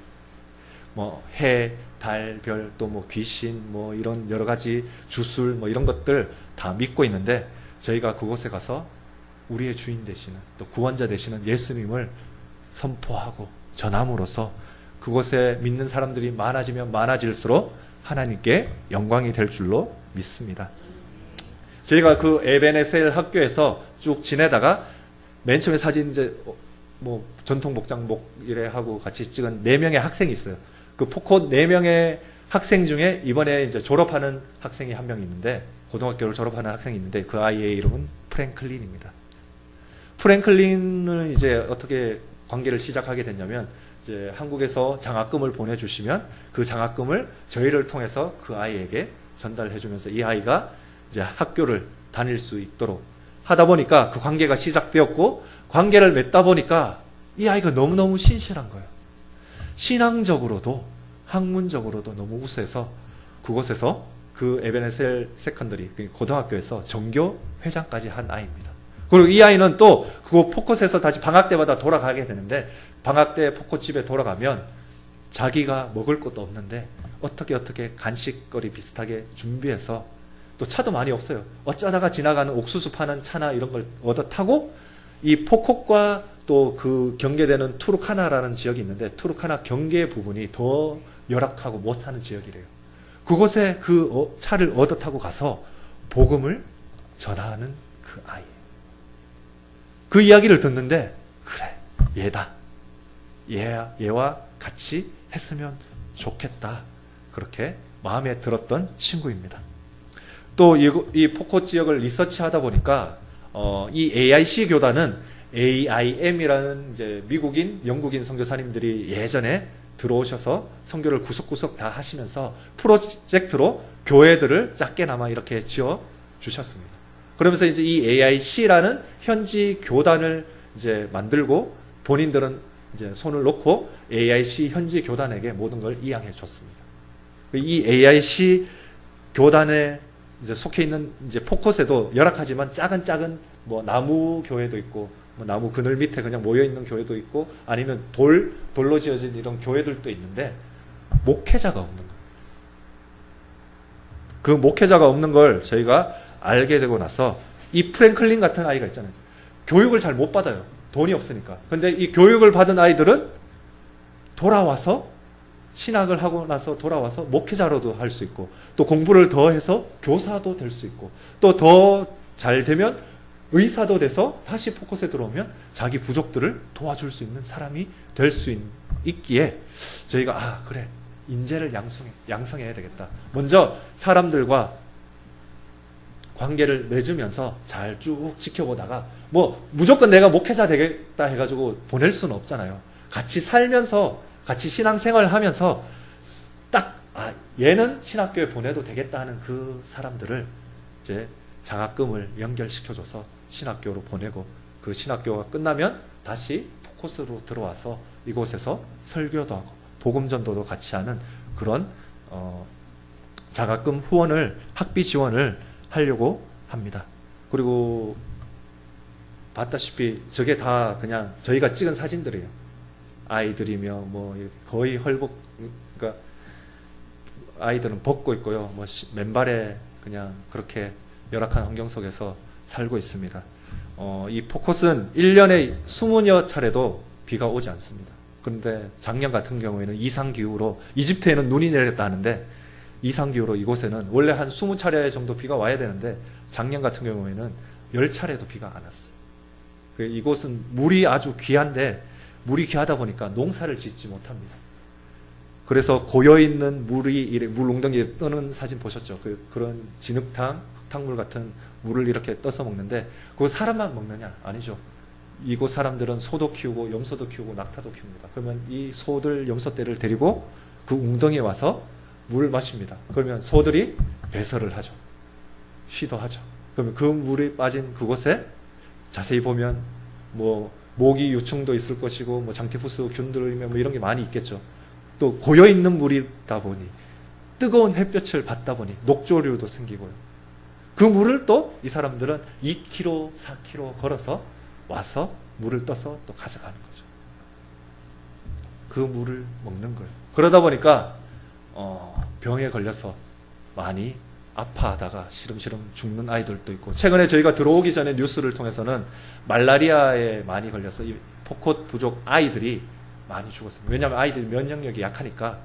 Speaker 1: 뭐 해, 달, 별, 또 뭐 귀신, 뭐 이런 여러 가지 주술, 뭐 이런 것들 다 믿고 있는데 저희가 그곳에 가서 우리의 주인 되시는 또 구원자 되시는 예수님을 선포하고 전함으로써 그곳에 믿는 사람들이 많아지면 많아질수록 하나님께 영광이 될 줄로 믿습니다. 저희가 그 에베네셀 학교에서 쭉 지내다가 맨 처음에 사진 이제 뭐 전통 복장복 이래 하고 같이 찍은 4명의 학생이 있어요. 그 포콧 4명의 학생 중에 이번에 이제 졸업하는 학생이 한 명 있는데 고등학교를 졸업하는 학생이 있는데 그 아이의 이름은 프랭클린입니다. 프랭클린을 이제 어떻게 관계를 시작하게 됐냐면 이제 한국에서 장학금을 보내주시면 그 장학금을 저희를 통해서 그 아이에게 전달해주면서 이 아이가 이제 학교를 다닐 수 있도록 하다 보니까 그 관계가 시작되었고 관계를 맺다 보니까 이 아이가 너무너무 신실한 거예요. 신앙적으로도 학문적으로도 너무 우수해서 그곳에서 그 에베네셀 세컨더리 고등학교에서 전교 회장까지 한 아이입니다. 그리고 이 아이는 또 그거 포콧에서 다시 방학 때마다 돌아가게 되는데 방학 때 포콧집에 돌아가면 자기가 먹을 것도 없는데 어떻게 간식거리 비슷하게 준비해서 또 차도 많이 없어요. 어쩌다가 지나가는 옥수수 파는 차나 이런 걸 얻어 타고 이 포콧과 또 그 경계되는 투르카나라는 지역이 있는데 투르카나 경계 부분이 더 열악하고 못 사는 지역이래요. 그곳에 그 차를 얻어 타고 가서 복음을 전하는 그 아이. 그 이야기를 듣는데 그래 얘다. 얘와 같이 했으면 좋겠다. 그렇게 마음에 들었던 친구입니다. 또 이 포콧 지역을 리서치하다 보니까 이 AIC 교단은 AIM이라는 이제 미국인, 영국인 선교사님들이 예전에 들어오셔서 선교를 구석구석 다 하시면서 프로젝트로 교회들을 작게나마 이렇게 지어 주셨습니다. 그러면서 이제 이 AIC라는 현지 교단을 이제 만들고 본인들은 이제 손을 놓고 AIC 현지 교단에게 모든 걸 이양해 줬습니다. 이 AIC 교단의 이제 속해 있는 이제 포컷에도 열악하지만 작은 뭐 나무 교회도 있고, 뭐 나무 그늘 밑에 그냥 모여 있는 교회도 있고, 아니면 돌로 지어진 이런 교회들도 있는데 목회자가 없는 거예요. 그 목회자가 없는 걸 저희가 알게 되고 나서 이 프랭클린 같은 아이가 있잖아요. 교육을 잘 못 받아요. 돈이 없으니까. 근데 이 교육을 받은 아이들은 돌아와서 신학을 하고 나서 돌아와서 목회자로도 할 수 있고, 또 공부를 더 해서 교사도 될 수 있고, 또 더 잘 되면 의사도 돼서 다시 포커스에 들어오면 자기 부족들을 도와줄 수 있는 사람이 될 수 있기에 저희가 그래, 인재를 양성해야 되겠다. 먼저 사람들과 관계를 맺으면서 잘 쭉 지켜보다가 뭐 무조건 내가 목회자 되겠다 해가지고 보낼 수는 없잖아요. 같이 살면서 같이 신앙생활 하면서 딱 얘는 신학교에 보내도 되겠다 하는 그 사람들을 이제 장학금을 연결시켜줘서 신학교로 보내고, 그 신학교가 끝나면 다시 포커스로 들어와서 이곳에서 설교도 하고 복음전도도 같이 하는 그런 장학금 후원을, 학비 지원을 하려고 합니다. 그리고 봤다시피 저게 다 그냥 저희가 찍은 사진들이에요. 아이들이며 뭐 거의 그러니까 아이들은 벗고 있고요. 뭐 맨발에 그냥 그렇게 열악한 환경 속에서 살고 있습니다. 이 포컷은 1년에 20여 차례도 비가 오지 않습니다. 그런데 작년 같은 경우에는 이상기후로, 이집트에는 눈이 내렸다 하는데 이상기후로 이곳에는 원래 한 20차례 정도 비가 와야 되는데 작년 같은 경우에는 10차례도 비가 안 왔어요. 이곳은 물이 아주 귀한데 물이 귀하다 보니까 농사를 짓지 못합니다. 그래서 고여있는 물이 물 웅덩이에 떠는 사진 보셨죠? 그런 진흙탕, 흙탕물 같은 물을 이렇게 떠서 먹는데 그거 사람만 먹느냐? 아니죠. 이곳 사람들은 소도 키우고 염소도 키우고 낙타도 키웁니다. 그러면 이 소들, 염소떼를 데리고 그 웅덩이에 와서 물을 마십니다. 그러면 소들이 배설을 하죠. 쉬도 하죠. 그러면 그 물이 빠진 그곳에 자세히 보면 뭐 모기 유충도 있을 것이고 뭐 장티푸스 균들이며 뭐 이런 게 많이 있겠죠. 또 고여있는 물이다 보니 뜨거운 햇볕을 받다 보니 녹조류도 생기고요. 그 물을 또 이 사람들은 2km, 4km 걸어서 와서 물을 떠서 또 가져가는 거죠. 그 물을 먹는 거예요. 그러다 보니까 병에 걸려서 많이 아파하다가 시름시름 죽는 아이들도 있고, 최근에 저희가 들어오기 전에 뉴스를 통해서는 말라리아에 많이 걸려서 이 포컷 부족 아이들이 많이 죽었습니다. 왜냐하면 아이들이 면역력이 약하니까.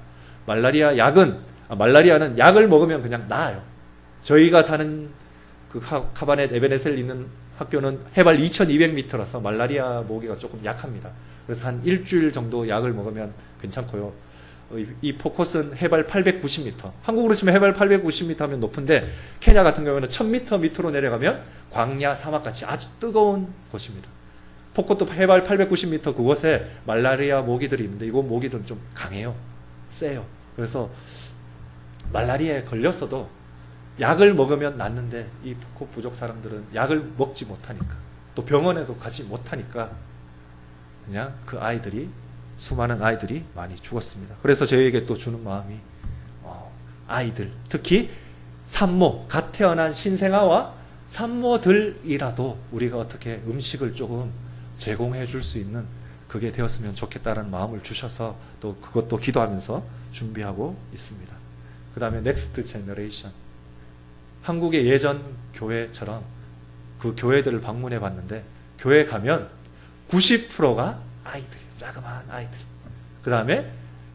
Speaker 1: 말라리아는 약을 먹으면 그냥 나아요. 저희가 사는 그 카바넷 에베네셀 있는 학교는 해발 2200m라서 말라리아 모기가 조금 약합니다. 그래서 한 일주일 정도 약을 먹으면 괜찮고요. 이 포컷은 해발 890m. 한국으로 치면 해발 890m 하면 높은데 케냐 같은 경우는 1000m 밑으로 내려가면 광야, 사막같이 아주 뜨거운 곳입니다. 포컷도 해발 890m 그곳에 말라리아 모기들이 있는데 이곳 모기들은 좀 강해요. 세요. 그래서 말라리아에 걸렸어도 약을 먹으면 낫는데 이 포컷 부족 사람들은 약을 먹지 못하니까, 또 병원에도 가지 못하니까 그냥 그 아이들이, 수많은 아이들이 많이 죽었습니다. 그래서 저희에게 또 주는 마음이 아이들, 특히 산모, 갓 태어난 신생아와 산모들이라도 우리가 어떻게 음식을 조금 제공해 줄 수 있는 그게 되었으면 좋겠다는 마음을 주셔서 또 그것도 기도하면서 준비하고 있습니다. 그 다음에 넥스트 제너레이션. 한국의 예전 교회처럼 그 교회들을 방문해 봤는데 교회 가면 90%가 아이들이에요. 자그마한 아이들. 그 다음에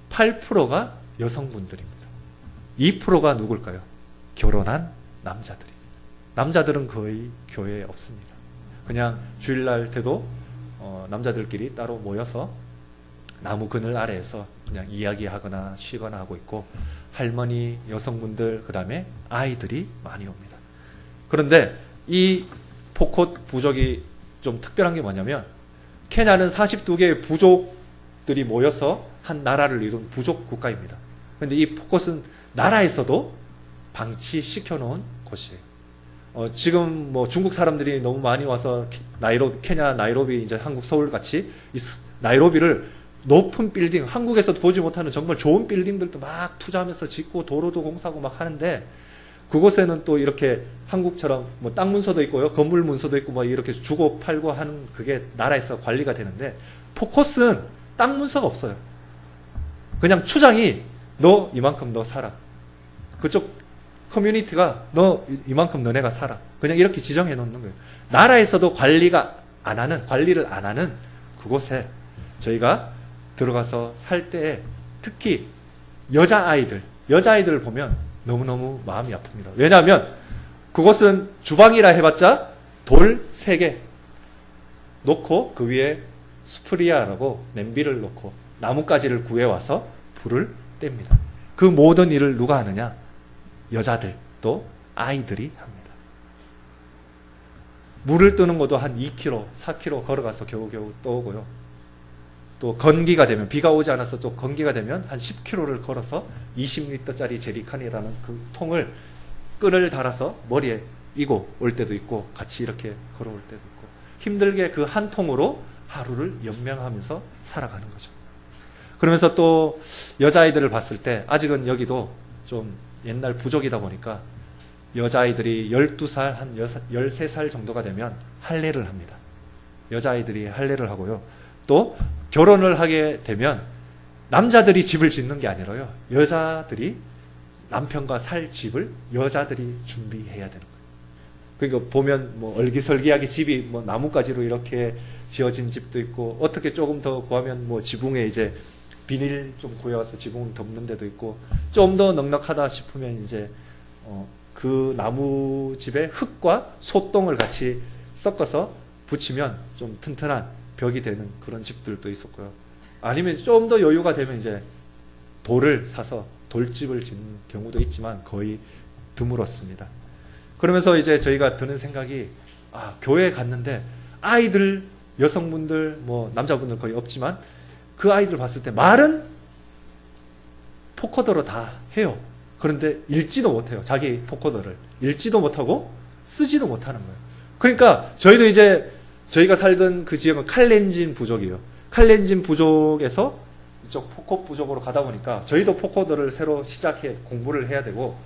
Speaker 1: 8%가 여성분들입니다. 2%가 누굴까요? 결혼한 남자들입니다. 남자들은 거의 교회에 없습니다. 그냥 주일날 때도 남자들끼리 따로 모여서 나무 그늘 아래에서 그냥 이야기하거나 쉬거나 하고 있고, 할머니, 여성분들, 그 다음에 아이들이 많이 옵니다. 그런데 이 포컷 부족이 좀 특별한 게 뭐냐면, 케냐는 42개의 부족들이 모여서 한 나라를 이룬 부족 국가입니다. 그런데 이 포컷은 나라에서도 방치시켜 놓은 곳이에요. 지금 뭐 중국 사람들이 너무 많이 와서 케냐 나이로비, 이제 한국 서울 같이 이 나이로비를 높은 빌딩, 한국에서도 보지 못하는 정말 좋은 빌딩들도 막 투자하면서 짓고 도로도 공사하고 막 하는데 그곳에는 또 이렇게 한국처럼 뭐 땅 문서도 있고요, 건물 문서도 있고 뭐 이렇게 주고 팔고 하는 그게 나라에서 관리가 되는데, 포커스는 땅 문서가 없어요. 그냥 추장이 너 이만큼 너 살아. 그쪽 커뮤니티가 너 이만큼 너네가 살아. 그냥 이렇게 지정해 놓는 거예요. 나라에서도 관리를 안 하는 그곳에 저희가 들어가서 살 때에 특히 여자아이들을 보면 너무너무 마음이 아픕니다. 왜냐하면 그곳은 주방이라 해봤자 돌 3개 놓고 그 위에 수프리아라고 냄비를 놓고 나뭇가지를 구해와서 불을 뗍니다. 그 모든 일을 누가 하느냐? 여자들, 또 아이들이 합니다. 물을 뜨는 것도 한 2km, 4km 걸어가서 겨우겨우 떠오고요. 또 건기가 되면, 비가 오지 않아서 또 건기가 되면 한 10km를 걸어서 20리터짜리 제리칸이라는 그 통을 끈을 달아서 머리에 이고 올 때도 있고 같이 이렇게 걸어올 때도 있고 힘들게 그 한 통으로 하루를 연명하면서 살아가는 거죠. 그러면서 또 여자아이들을 봤을 때 아직은 여기도 좀 옛날 부족이다 보니까 여자아이들이 12살, 한 13살 정도가 되면 할례를 합니다. 여자아이들이 할례를 하고요. 또 결혼을 하게 되면 남자들이 집을 짓는 게 아니라요. 여자들이 남편과 살 집을 여자들이 준비해야 되는 거예요. 그러니까 보면 뭐 얼기설기하게 집이 뭐 나뭇가지로 이렇게 지어진 집도 있고, 어떻게 조금 더 구하면 뭐 지붕에 이제 비닐 좀 구해와서 지붕을 덮는 데도 있고, 좀 더 넉넉하다 싶으면 이제 그 나무 집에 흙과 소똥을 같이 섞어서 붙이면 좀 튼튼한 벽이 되는 그런 집들도 있었고요. 아니면 좀 더 여유가 되면 이제 돌을 사서 돌집을 짓는 경우도 있지만 거의 드물었습니다. 그러면서 이제 저희가 드는 생각이, 교회에 갔는데 아이들, 여성분들, 뭐 남자분들 거의 없지만 그 아이들 봤을 때 말은 포커더로 다 해요. 그런데 읽지도 못해요. 자기 포커더를 읽지도 못하고 쓰지도 못하는 거예요. 그러니까 저희도 이제 저희가 살던 그 지역은 칼렌진 부족이에요. 칼렌진 부족에서 이쪽 포커 부족으로 가다 보니까 저희도 포커더를 새로 시작해 공부를 해야 되고,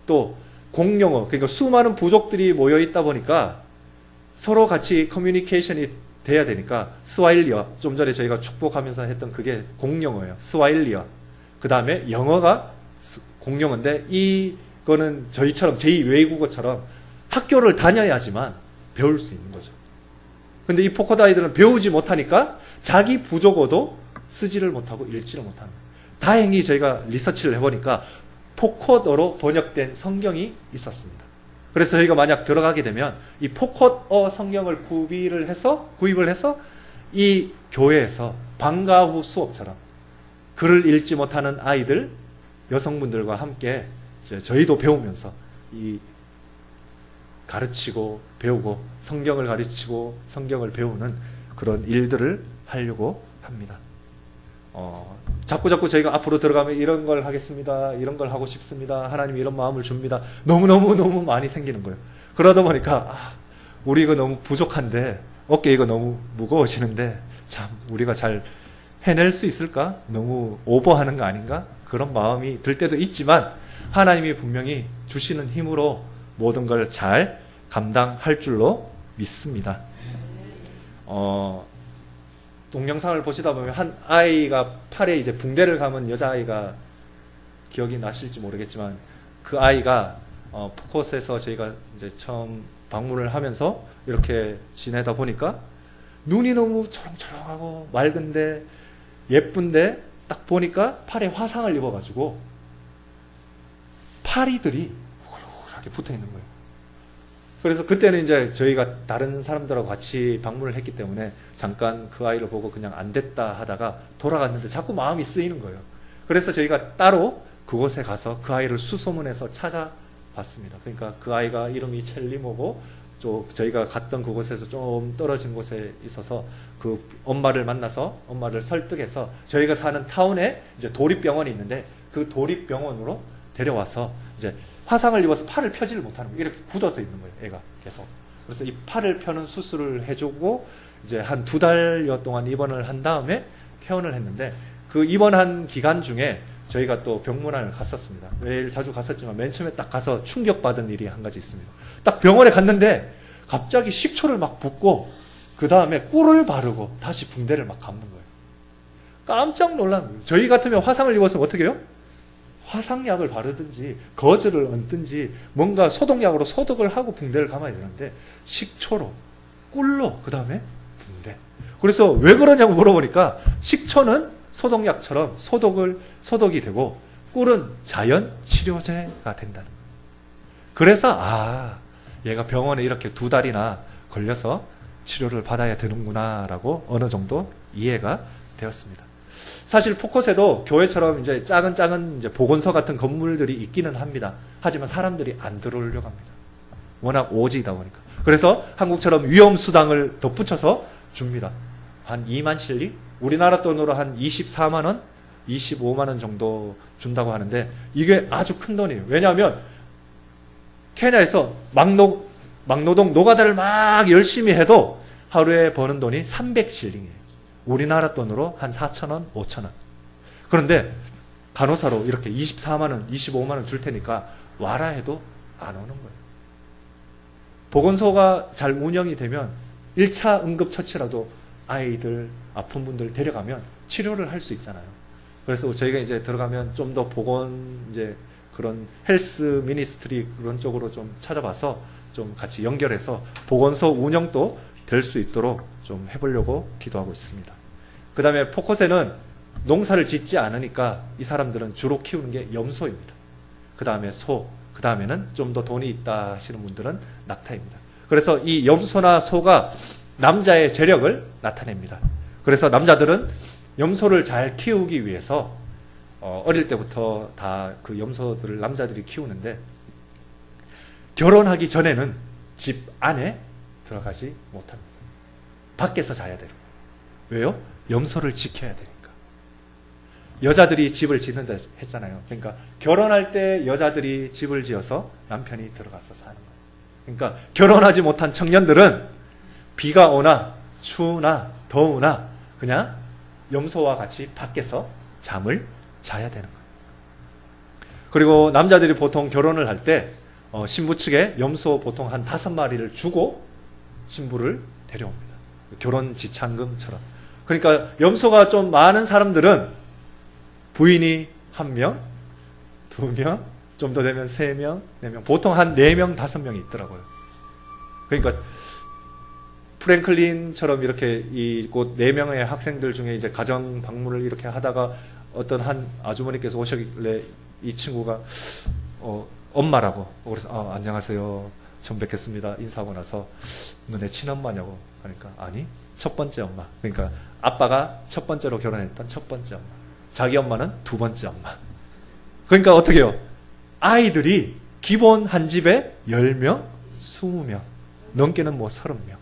Speaker 1: 또 공용어, 그러니까 수많은 부족들이 모여 있다 보니까 서로 같이 커뮤니케이션이 돼야 되니까 스와힐리어, 좀 전에 저희가 축복하면서 했던 그게 공용어예요. 스와힐리어. 그 다음에 영어가 공용어인데, 이거는 저희처럼 제2외국어처럼 학교를 다녀야지만 배울 수 있는 거죠. 근데 이 포커드 아이들은 배우지 못하니까 자기 부족어도 쓰지를 못하고 읽지를 못하는 거예요. 다행히 저희가 리서치를 해보니까 포커더로 번역된 성경이 있었습니다. 그래서 저희가 만약 들어가게 되면 이 포커더 성경을 구입을 해서 이 교회에서 방과 후 수업처럼 글을 읽지 못하는 아이들, 여성분들과 함께 이제 저희도 배우면서 이 가르치고 배우고 성경을 가르치고 성경을 배우는 그런 일들을 하려고 합니다. 자꾸 저희가 앞으로 들어가면 이런 걸 하겠습니다. 이런 걸 하고 싶습니다. 하나님 이런 마음을 줍니다. 너무 많이 생기는 거예요. 그러다 보니까 우리 이거 너무 부족한데, 어깨 이거 너무 무거워지는데 참 우리가 잘 해낼 수 있을까? 너무 오버하는 거 아닌가? 그런 마음이 들 때도 있지만 하나님이 분명히 주시는 힘으로 모든 걸 잘 감당할 줄로 믿습니다. 동영상을 보시다 보면 한 아이가 팔에 이제 붕대를 감은 여자아이가 기억이 나실지 모르겠지만, 그 아이가 푸컷에서 저희가 이제 처음 방문을 하면서 이렇게 지내다 보니까 눈이 너무 초롱초롱하고 맑은데 예쁜데 딱 보니까 팔에 화상을 입어가지고 파리들이 우글우글하게 붙어 있는 거예요. 그래서 그때는 이제 저희가 다른 사람들하고 같이 방문을 했기 때문에 잠깐 그 아이를 보고 그냥 안 됐다 하다가 돌아갔는데 자꾸 마음이 쓰이는 거예요. 그래서 저희가 따로 그곳에 가서 그 아이를 수소문해서 찾아봤습니다. 그러니까 그 아이가 이름이 첼리모고, 저희가 갔던 그곳에서 좀 떨어진 곳에 있어서 그 엄마를 만나서 엄마를 설득해서 저희가 사는 타운에 이제 도립병원이 있는데 그 도립병원으로 데려와서 이제 화상을 입어서 팔을 펴지를 못하는 거예요. 이렇게 굳어서 있는 거예요, 애가 계속. 그래서 이 팔을 펴는 수술을 해주고 이제 한 2달여 동안 입원을 한 다음에 퇴원을 했는데, 그 입원한 기간 중에 저희가 또 병문안을 갔었습니다. 매일 자주 갔었지만 맨 처음에 딱 가서 충격받은 일이 한 가지 있습니다. 딱 병원에 갔는데 갑자기 식초를 막 붓고 그 다음에 꿀을 바르고 다시 붕대를 막 감는 거예요. 깜짝 놀란 거예요. 저희 같으면 화상을 입었으면 어떻게 해요? 화상약을 바르든지 거즈를 얹든지 뭔가 소독약으로 소독을 하고 붕대를 감아야 되는데 식초로 꿀로 그 다음에 붕대. 그래서 왜 그러냐고 물어보니까 식초는 소독약처럼 소독이 되고 꿀은 자연 치료제가 된다는 거예요. 그래서 얘가 병원에 이렇게 2달이나 걸려서 치료를 받아야 되는구나 라고 어느 정도 이해가 되었습니다. 사실 포커스에도 교회처럼 이제 작은 이제 보건소 같은 건물들이 있기는 합니다. 하지만 사람들이 안 들어오려고 합니다. 워낙 오지다 보니까. 그래서 한국처럼 위험수당을 덧붙여서 줍니다. 한 2만 실리? 우리나라 돈으로 한 24만 원? 25만 원 정도 준다고 하는데 이게 아주 큰 돈이에요. 왜냐하면 케냐에서 막노동 노가다를 막 열심히 해도 하루에 버는 돈이 300실링이에요. 우리나라 돈으로 한 4,000원, 5,000원. 그런데 간호사로 이렇게 24만 원, 25만 원 줄 테니까 와라 해도 안 오는 거예요. 보건소가 잘 운영이 되면 1차 응급처치라도 아이들, 아픈 분들 데려가면 치료를 할 수 있잖아요. 그래서 저희가 이제 들어가면 좀 더 이제 그런 헬스 미니스트리 그런 쪽으로 좀 찾아봐서 좀 같이 연결해서 보건소 운영도 될 수 있도록 좀 해보려고 기도하고 있습니다. 그 다음에 포커스에는 농사를 짓지 않으니까 이 사람들은 주로 키우는 게 염소입니다. 그 다음에 소, 그 다음에는 좀 더 돈이 있다 하시는 분들은 낙타입니다. 그래서 이 염소나 소가 남자의 재력을 나타냅니다. 그래서 남자들은 염소를 잘 키우기 위해서 어릴 때부터 다 그 염소들을 남자들이 키우는데 결혼하기 전에는 집 안에 들어가지 못합니다. 밖에서 자야 돼요. 왜요? 염소를 지켜야 되니까. 여자들이 집을 짓는다 했잖아요. 그러니까 결혼할 때 여자들이 집을 지어서 남편이 들어가서 사는 거예요. 그러니까 결혼하지 못한 청년들은 비가 오나 추우나 더우나 그냥 염소와 같이 밖에서 잠을 자야 되는 거예요. 그리고 남자들이 보통 결혼을 할 때 신부 측에 염소 보통 한 5마리를 주고 신부를 데려옵니다. 결혼 지참금처럼. 그러니까 염소가 좀 많은 사람들은 부인이 1명, 2명, 좀 더 되면 3명, 4명, 보통 한 4명, 5명이 있더라고요. 그러니까 프랭클린처럼 이렇게 이곳 4명의 학생들 중에 이제 가정 방문을 이렇게 하다가 어떤 한 아주머니께서 오셨길래 이 친구가 엄마라고 그래서 안녕하세요 처음 뵙겠습니다 인사하고 나서 너네 친엄마냐고 하니까 아니 첫 번째 엄마. 그러니까 아빠가 첫 번째로 결혼했던 첫 번째 엄마, 자기 엄마는 2번째 엄마. 그러니까 어떻게 해요? 아이들이 기본 한 집에 10명 20명 넘게는 뭐 30명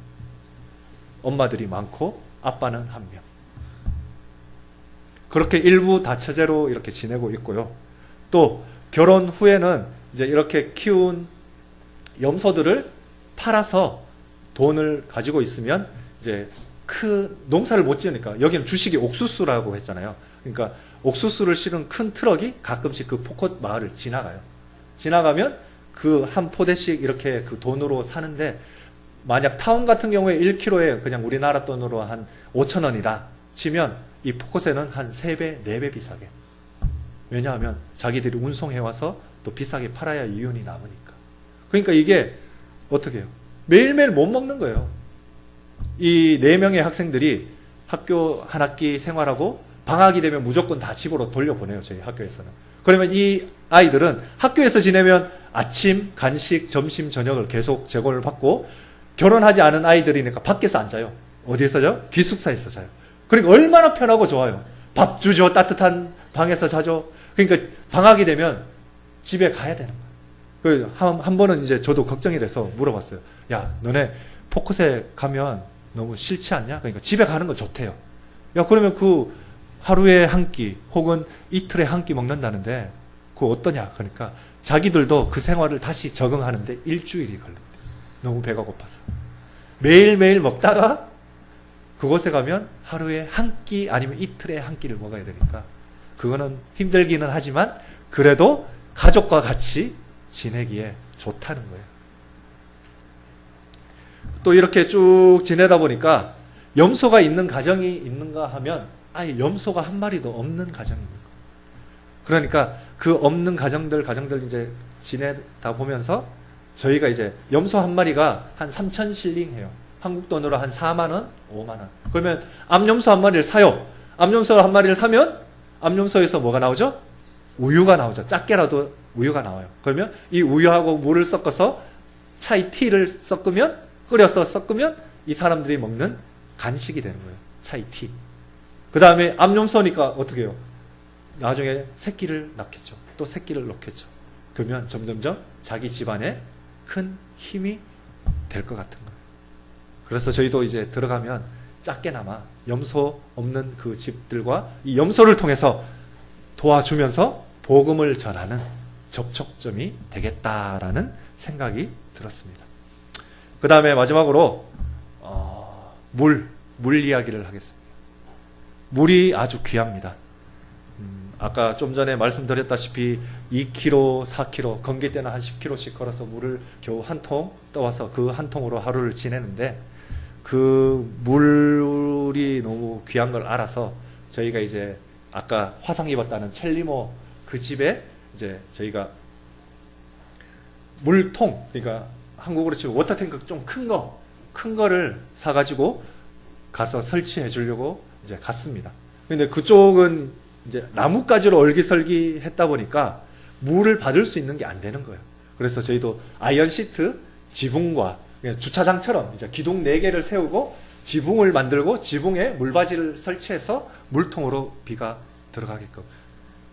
Speaker 1: 엄마들이 많고 아빠는 1명. 그렇게 일부 다처제로 이렇게 지내고 있고요. 또 결혼 후에는 이제 이렇게 키운 염소들을 팔아서 돈을 가지고 있으면 이제 농사를 못 지으니까 여기는 주식이 옥수수라고 했잖아요. 그러니까 옥수수를 실은 큰 트럭이 가끔씩 그 포컷 마을을 지나가요. 지나가면 그 한 포대씩 이렇게 그 돈으로 사는데 만약 타운 같은 경우에 1kg에 그냥 우리나라 돈으로 한 5,000원이다 치면 이 포컷에는 한 3배, 4배 비싸게. 왜냐하면 자기들이 운송해와서 또 비싸게 팔아야 이윤이 남으니까. 그러니까 이게 어떻게 해요? 매일매일 못 먹는 거예요. 이 4명의 학생들이 학교 한 학기 생활하고 방학이 되면 무조건 다 집으로 돌려보내요. 저희 학교에서는. 그러면 이 아이들은 학교에서 지내면 아침, 간식, 점심, 저녁을 계속 제공을 받고 결혼하지 않은 아이들이니까 밖에서 안 자요. 어디에서 자요? 기숙사에서 자요. 그러니까 얼마나 편하고 좋아요. 밥 주죠. 따뜻한 방에서 자죠. 그러니까 방학이 되면 집에 가야 되는 거예요. 한 번은 이제 저도 걱정이 돼서 물어봤어요. 야, 너네 포컷에 가면 너무 싫지 않냐? 그러니까 집에 가는 건 좋대요. 야, 그러면 그 하루에 한 끼 혹은 이틀에 한 끼 먹는다는데 그거 어떠냐? 그러니까 자기들도 그 생활을 다시 적응하는데 일주일이 걸린대. 너무 배가 고파서. 매일매일 먹다가 그곳에 가면 하루에 한 끼 아니면 이틀에 한 끼를 먹어야 되니까 그거는 힘들기는 하지만 그래도 가족과 같이 지내기에 좋다는 거예요. 또 이렇게 쭉 지내다 보니까 염소가 있는 가정이 있는가 하면 아예 염소가 한 마리도 없는 가정이 있는 거예요. 그러니까 그 없는 가정들 이제 지내다 보면서 저희가 이제 염소 한 마리가 한 3,000실링 해요. 한국 돈으로 한 4만 원, 5만 원. 그러면 암염소 한 마리를 사요. 암염소 한 마리를 사면 암염소에서 뭐가 나오죠? 우유가 나오죠. 작게라도 우유가 나와요. 그러면 이 우유하고 물을 섞어서 차이 티를 끓여서 섞으면 이 사람들이 먹는 간식이 되는 거예요. 차이 티. 그 다음에 암염소니까 어떻게 해요? 나중에 새끼를 낳겠죠. 또 새끼를 놓겠죠. 그러면 점점점 자기 집안에 큰 힘이 될 것 같은 거예요. 그래서 저희도 이제 들어가면 작게나마 염소 없는 그 집들과 이 염소를 통해서 도와주면서 복음을 전하는 접촉점이 되겠다라는 생각이 들었습니다. 그 다음에 마지막으로 물 이야기를 하겠습니다. 물이 아주 귀합니다. 아까 좀 전에 말씀드렸다시피 2km, 4km, 건기 때는 한 10km씩 걸어서 물을 겨우 한 통 떠와서 그 한 통으로 하루를 지내는데 그 물이 너무 귀한 걸 알아서 저희가 이제 아까 화상 입었다는 첼리모 그 집에 이제 저희가 물통, 그러니까 한국으로 치면 워터탱크 좀 큰 거를 사가지고 가서 설치해 주려고 이제 갔습니다. 근데 그쪽은 이제 나뭇가지로 얼기설기 했다 보니까 물을 받을 수 있는 게 안 되는 거예요. 그래서 저희도 아이언 시트 지붕과 주차장처럼 이제 기둥 4개를 세우고 지붕을 만들고 지붕에 물바지를 설치해서 물통으로 비가 들어가게끔.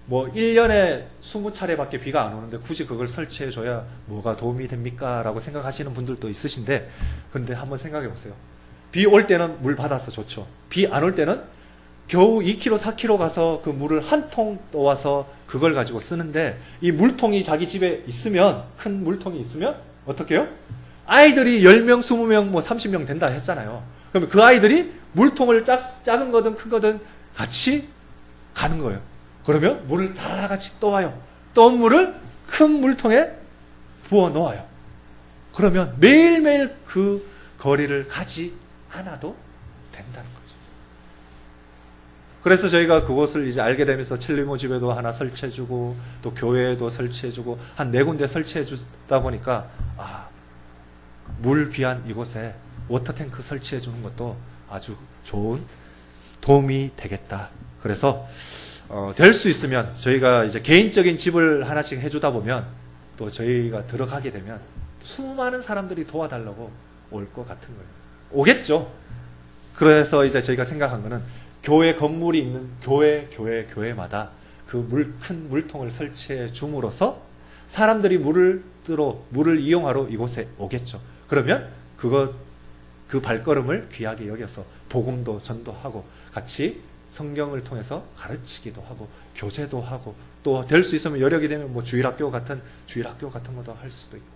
Speaker 1: 뭐 1년에 20차례밖에 비가 안 오는데 굳이 그걸 설치해 줘야 뭐가 도움이 됩니까? 라고 생각하시는 분들도 있으신데, 근데 한번 생각해 보세요. 비 올 때는 물 받아서 좋죠. 비 안 올 때는 겨우 2km, 4km 가서 그 물을 한 통 떠와서 그걸 가지고 쓰는데, 이 물통이 자기 집에 있으면, 큰 물통이 있으면 어떻게 해요? 아이들이 10명, 20명, 뭐 30명 된다 했잖아요. 그러면 그 아이들이 물통을 작은 거든 큰 거든 같이 가는 거예요. 그러면 물을 다 같이 떠와요. 떠온 물을 큰 물통에 부어 놓아요. 그러면 매일매일 그 거리를 가지 않아도 된다는 거죠. 그래서 저희가 그곳을 이제 알게 되면서 첼리모 집에도 하나 설치해주고 또 교회에도 설치해주고 한 4군데 설치해주다 보니까 물 귀한 이곳에 워터탱크 설치해주는 것도 아주 좋은 도움이 되겠다. 그래서 될 수 있으면 저희가 이제 개인적인 집을 하나씩 해주다 보면 또 저희가 들어가게 되면 수많은 사람들이 도와달라고 올 것 같은 거예요. 오겠죠. 그래서 이제 저희가 생각한 거는 교회 건물이 있는 교회마다 그 큰 물통을 설치해 줌으로써 사람들이 물을 이용하러 이곳에 오겠죠. 그러면 그 발걸음을 귀하게 여겨서 복음도 전도하고 같이 성경을 통해서 가르치기도 하고 교제도 하고 또 될 수 있으면 여력이 되면 뭐 주일학교 같은 것도 할 수도 있고.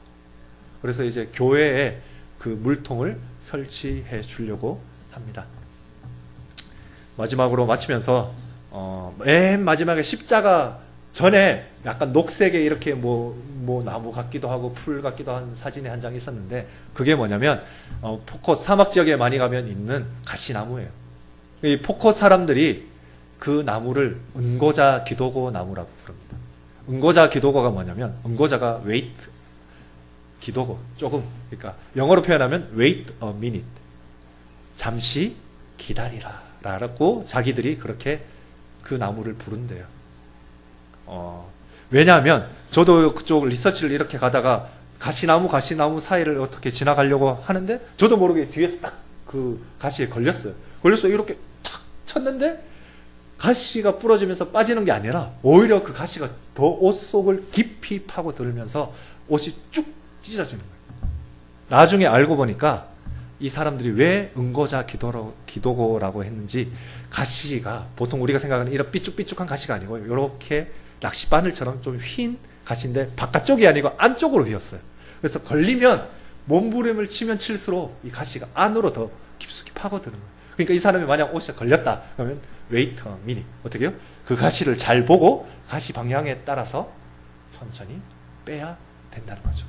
Speaker 1: 그래서 이제 교회에 그 물통을 설치해 주려고 합니다. 마지막으로 마치면서 맨 마지막에 십자가 전에 약간 녹색의 이렇게 뭐 나무 같기도 하고 풀 같기도 한 사진이 한 장 있었는데, 그게 뭐냐면 포코 사막 지역에 많이 가면 있는 가시나무예요. 이 포코 사람들이 그 나무를 은고자 기도고 나무라고 부릅니다. 은고자 기도고가 뭐냐면, 은고자가 wait, 기도고 조금, 그러니까 영어로 표현하면 wait a minute, 잠시 기다리라 라고 자기들이 그렇게 그 나무를 부른대요. 왜냐하면 저도 그쪽 리서치를 이렇게 가다가 가시나무 사이를 어떻게 지나가려고 하는데 저도 모르게 뒤에서 딱 그 가시에 걸렸어요. 이렇게 탁 쳤는데 가시가 부러지면서 빠지는 게 아니라 오히려 그 가시가 더 옷 속을 깊이 파고 들면서 옷이 쭉 찢어지는 거예요. 나중에 알고 보니까 이 사람들이 왜 은고자 기도고라고 했는지, 가시가 보통 우리가 생각하는 이런 삐쭉삐쭉한 가시가 아니고 이렇게 낚시바늘처럼 좀 휜 가시인데 바깥쪽이 아니고 안쪽으로 휘었어요. 그래서 걸리면 몸부림을 치면 칠수록 이 가시가 안으로 더 깊숙이 파고드는 거예요. 그러니까 이 사람이 만약 옷에 걸렸다 그러면 wait a minute, 어떻게 해요? 그 가시를 잘 보고 가시 방향에 따라서 천천히 빼야 된다는 거죠.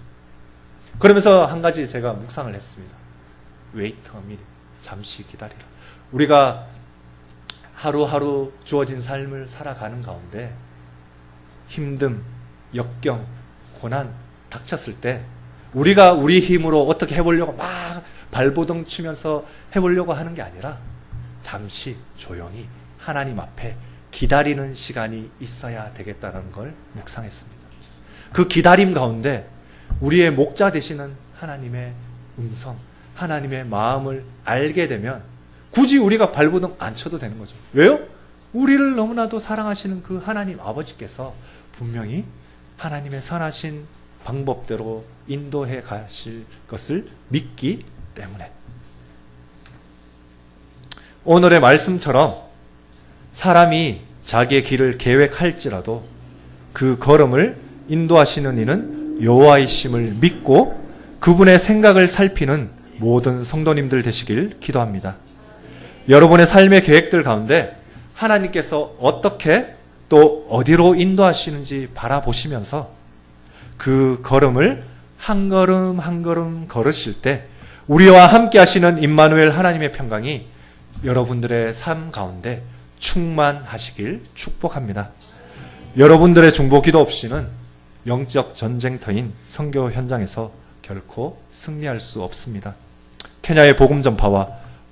Speaker 1: 그러면서 한 가지 제가 묵상을 했습니다. Wait a minute. 잠시 기다리라. 우리가 하루하루 주어진 삶을 살아가는 가운데 힘듦, 역경, 고난 닥쳤을 때 우리가 우리 힘으로 어떻게 해보려고 막 발버둥 치면서 해보려고 하는 게 아니라 잠시 조용히 하나님 앞에 기다리는 시간이 있어야 되겠다는 걸 묵상했습니다. 그 기다림 가운데 우리의 목자 되시는 하나님의 음성, 하나님의 마음을 알게 되면 굳이 우리가 발버둥 안 쳐도 되는 거죠. 왜요? 우리를 너무나도 사랑하시는 그 하나님 아버지께서 분명히 하나님의 선하신 방법대로 인도해 가실 것을 믿기 때문에. 오늘의 말씀처럼 사람이 자기의 길을 계획할지라도 그 걸음을 인도하시는 이는 여호와이심을 믿고 그분의 생각을 살피는 모든 성도님들 되시길 기도합니다. 여러분의 삶의 계획들 가운데 하나님께서 어떻게 또 어디로 인도하시는지 바라보시면서 그 걸음을 한 걸음 한 걸음 걸으실 때 우리와 함께 하시는 임마누엘 하나님의 평강이 여러분들의 삶 가운데 충만하시길 축복합니다. 여러분들의 중보 기도 없이는 영적 전쟁터인 선교 현장에서 결코 승리할 수 없습니다. 케냐의 복음 전파와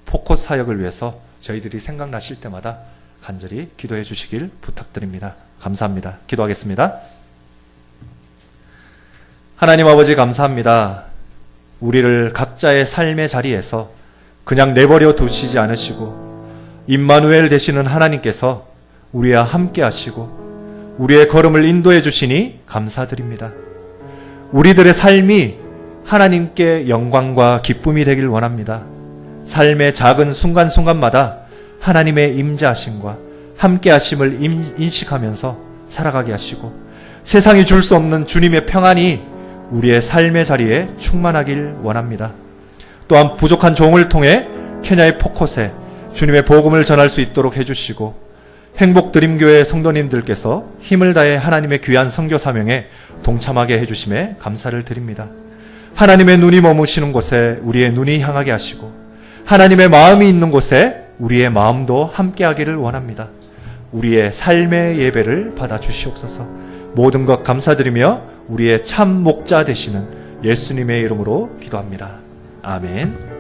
Speaker 1: 포커스 사역을 위해서 저희들이 생각나실 때마다 간절히 기도해 주시길 부탁드립니다. 감사합니다. 기도하겠습니다. 하나님 아버지 감사합니다. 우리를 각자의 삶의 자리에서 그냥 내버려 두시지 않으시고 임마누엘 되시는 하나님께서 우리와 함께 하시고 우리의 걸음을 인도해 주시니 감사드립니다. 우리들의 삶이 하나님께 영광과 기쁨이 되길 원합니다. 삶의 작은 순간순간마다 하나님의 임재하심과 함께하심을 인식하면서 살아가게 하시고 세상이 줄 수 없는 주님의 평안이 우리의 삶의 자리에 충만하길 원합니다. 또한 부족한 종을 통해 케냐의 포컷에 주님의 복음을 전할 수 있도록 해주시고 행복드림교회 성도님들께서 힘을 다해 하나님의 귀한 선교 사명에 동참하게 해주심에 감사를 드립니다. 하나님의 눈이 머무시는 곳에 우리의 눈이 향하게 하시고 하나님의 마음이 있는 곳에 우리의 마음도 함께하기를 원합니다. 우리의 삶의 예배를 받아주시옵소서. 모든 것 감사드리며 우리의 참 목자 되시는 예수님의 이름으로 기도합니다. 아멘.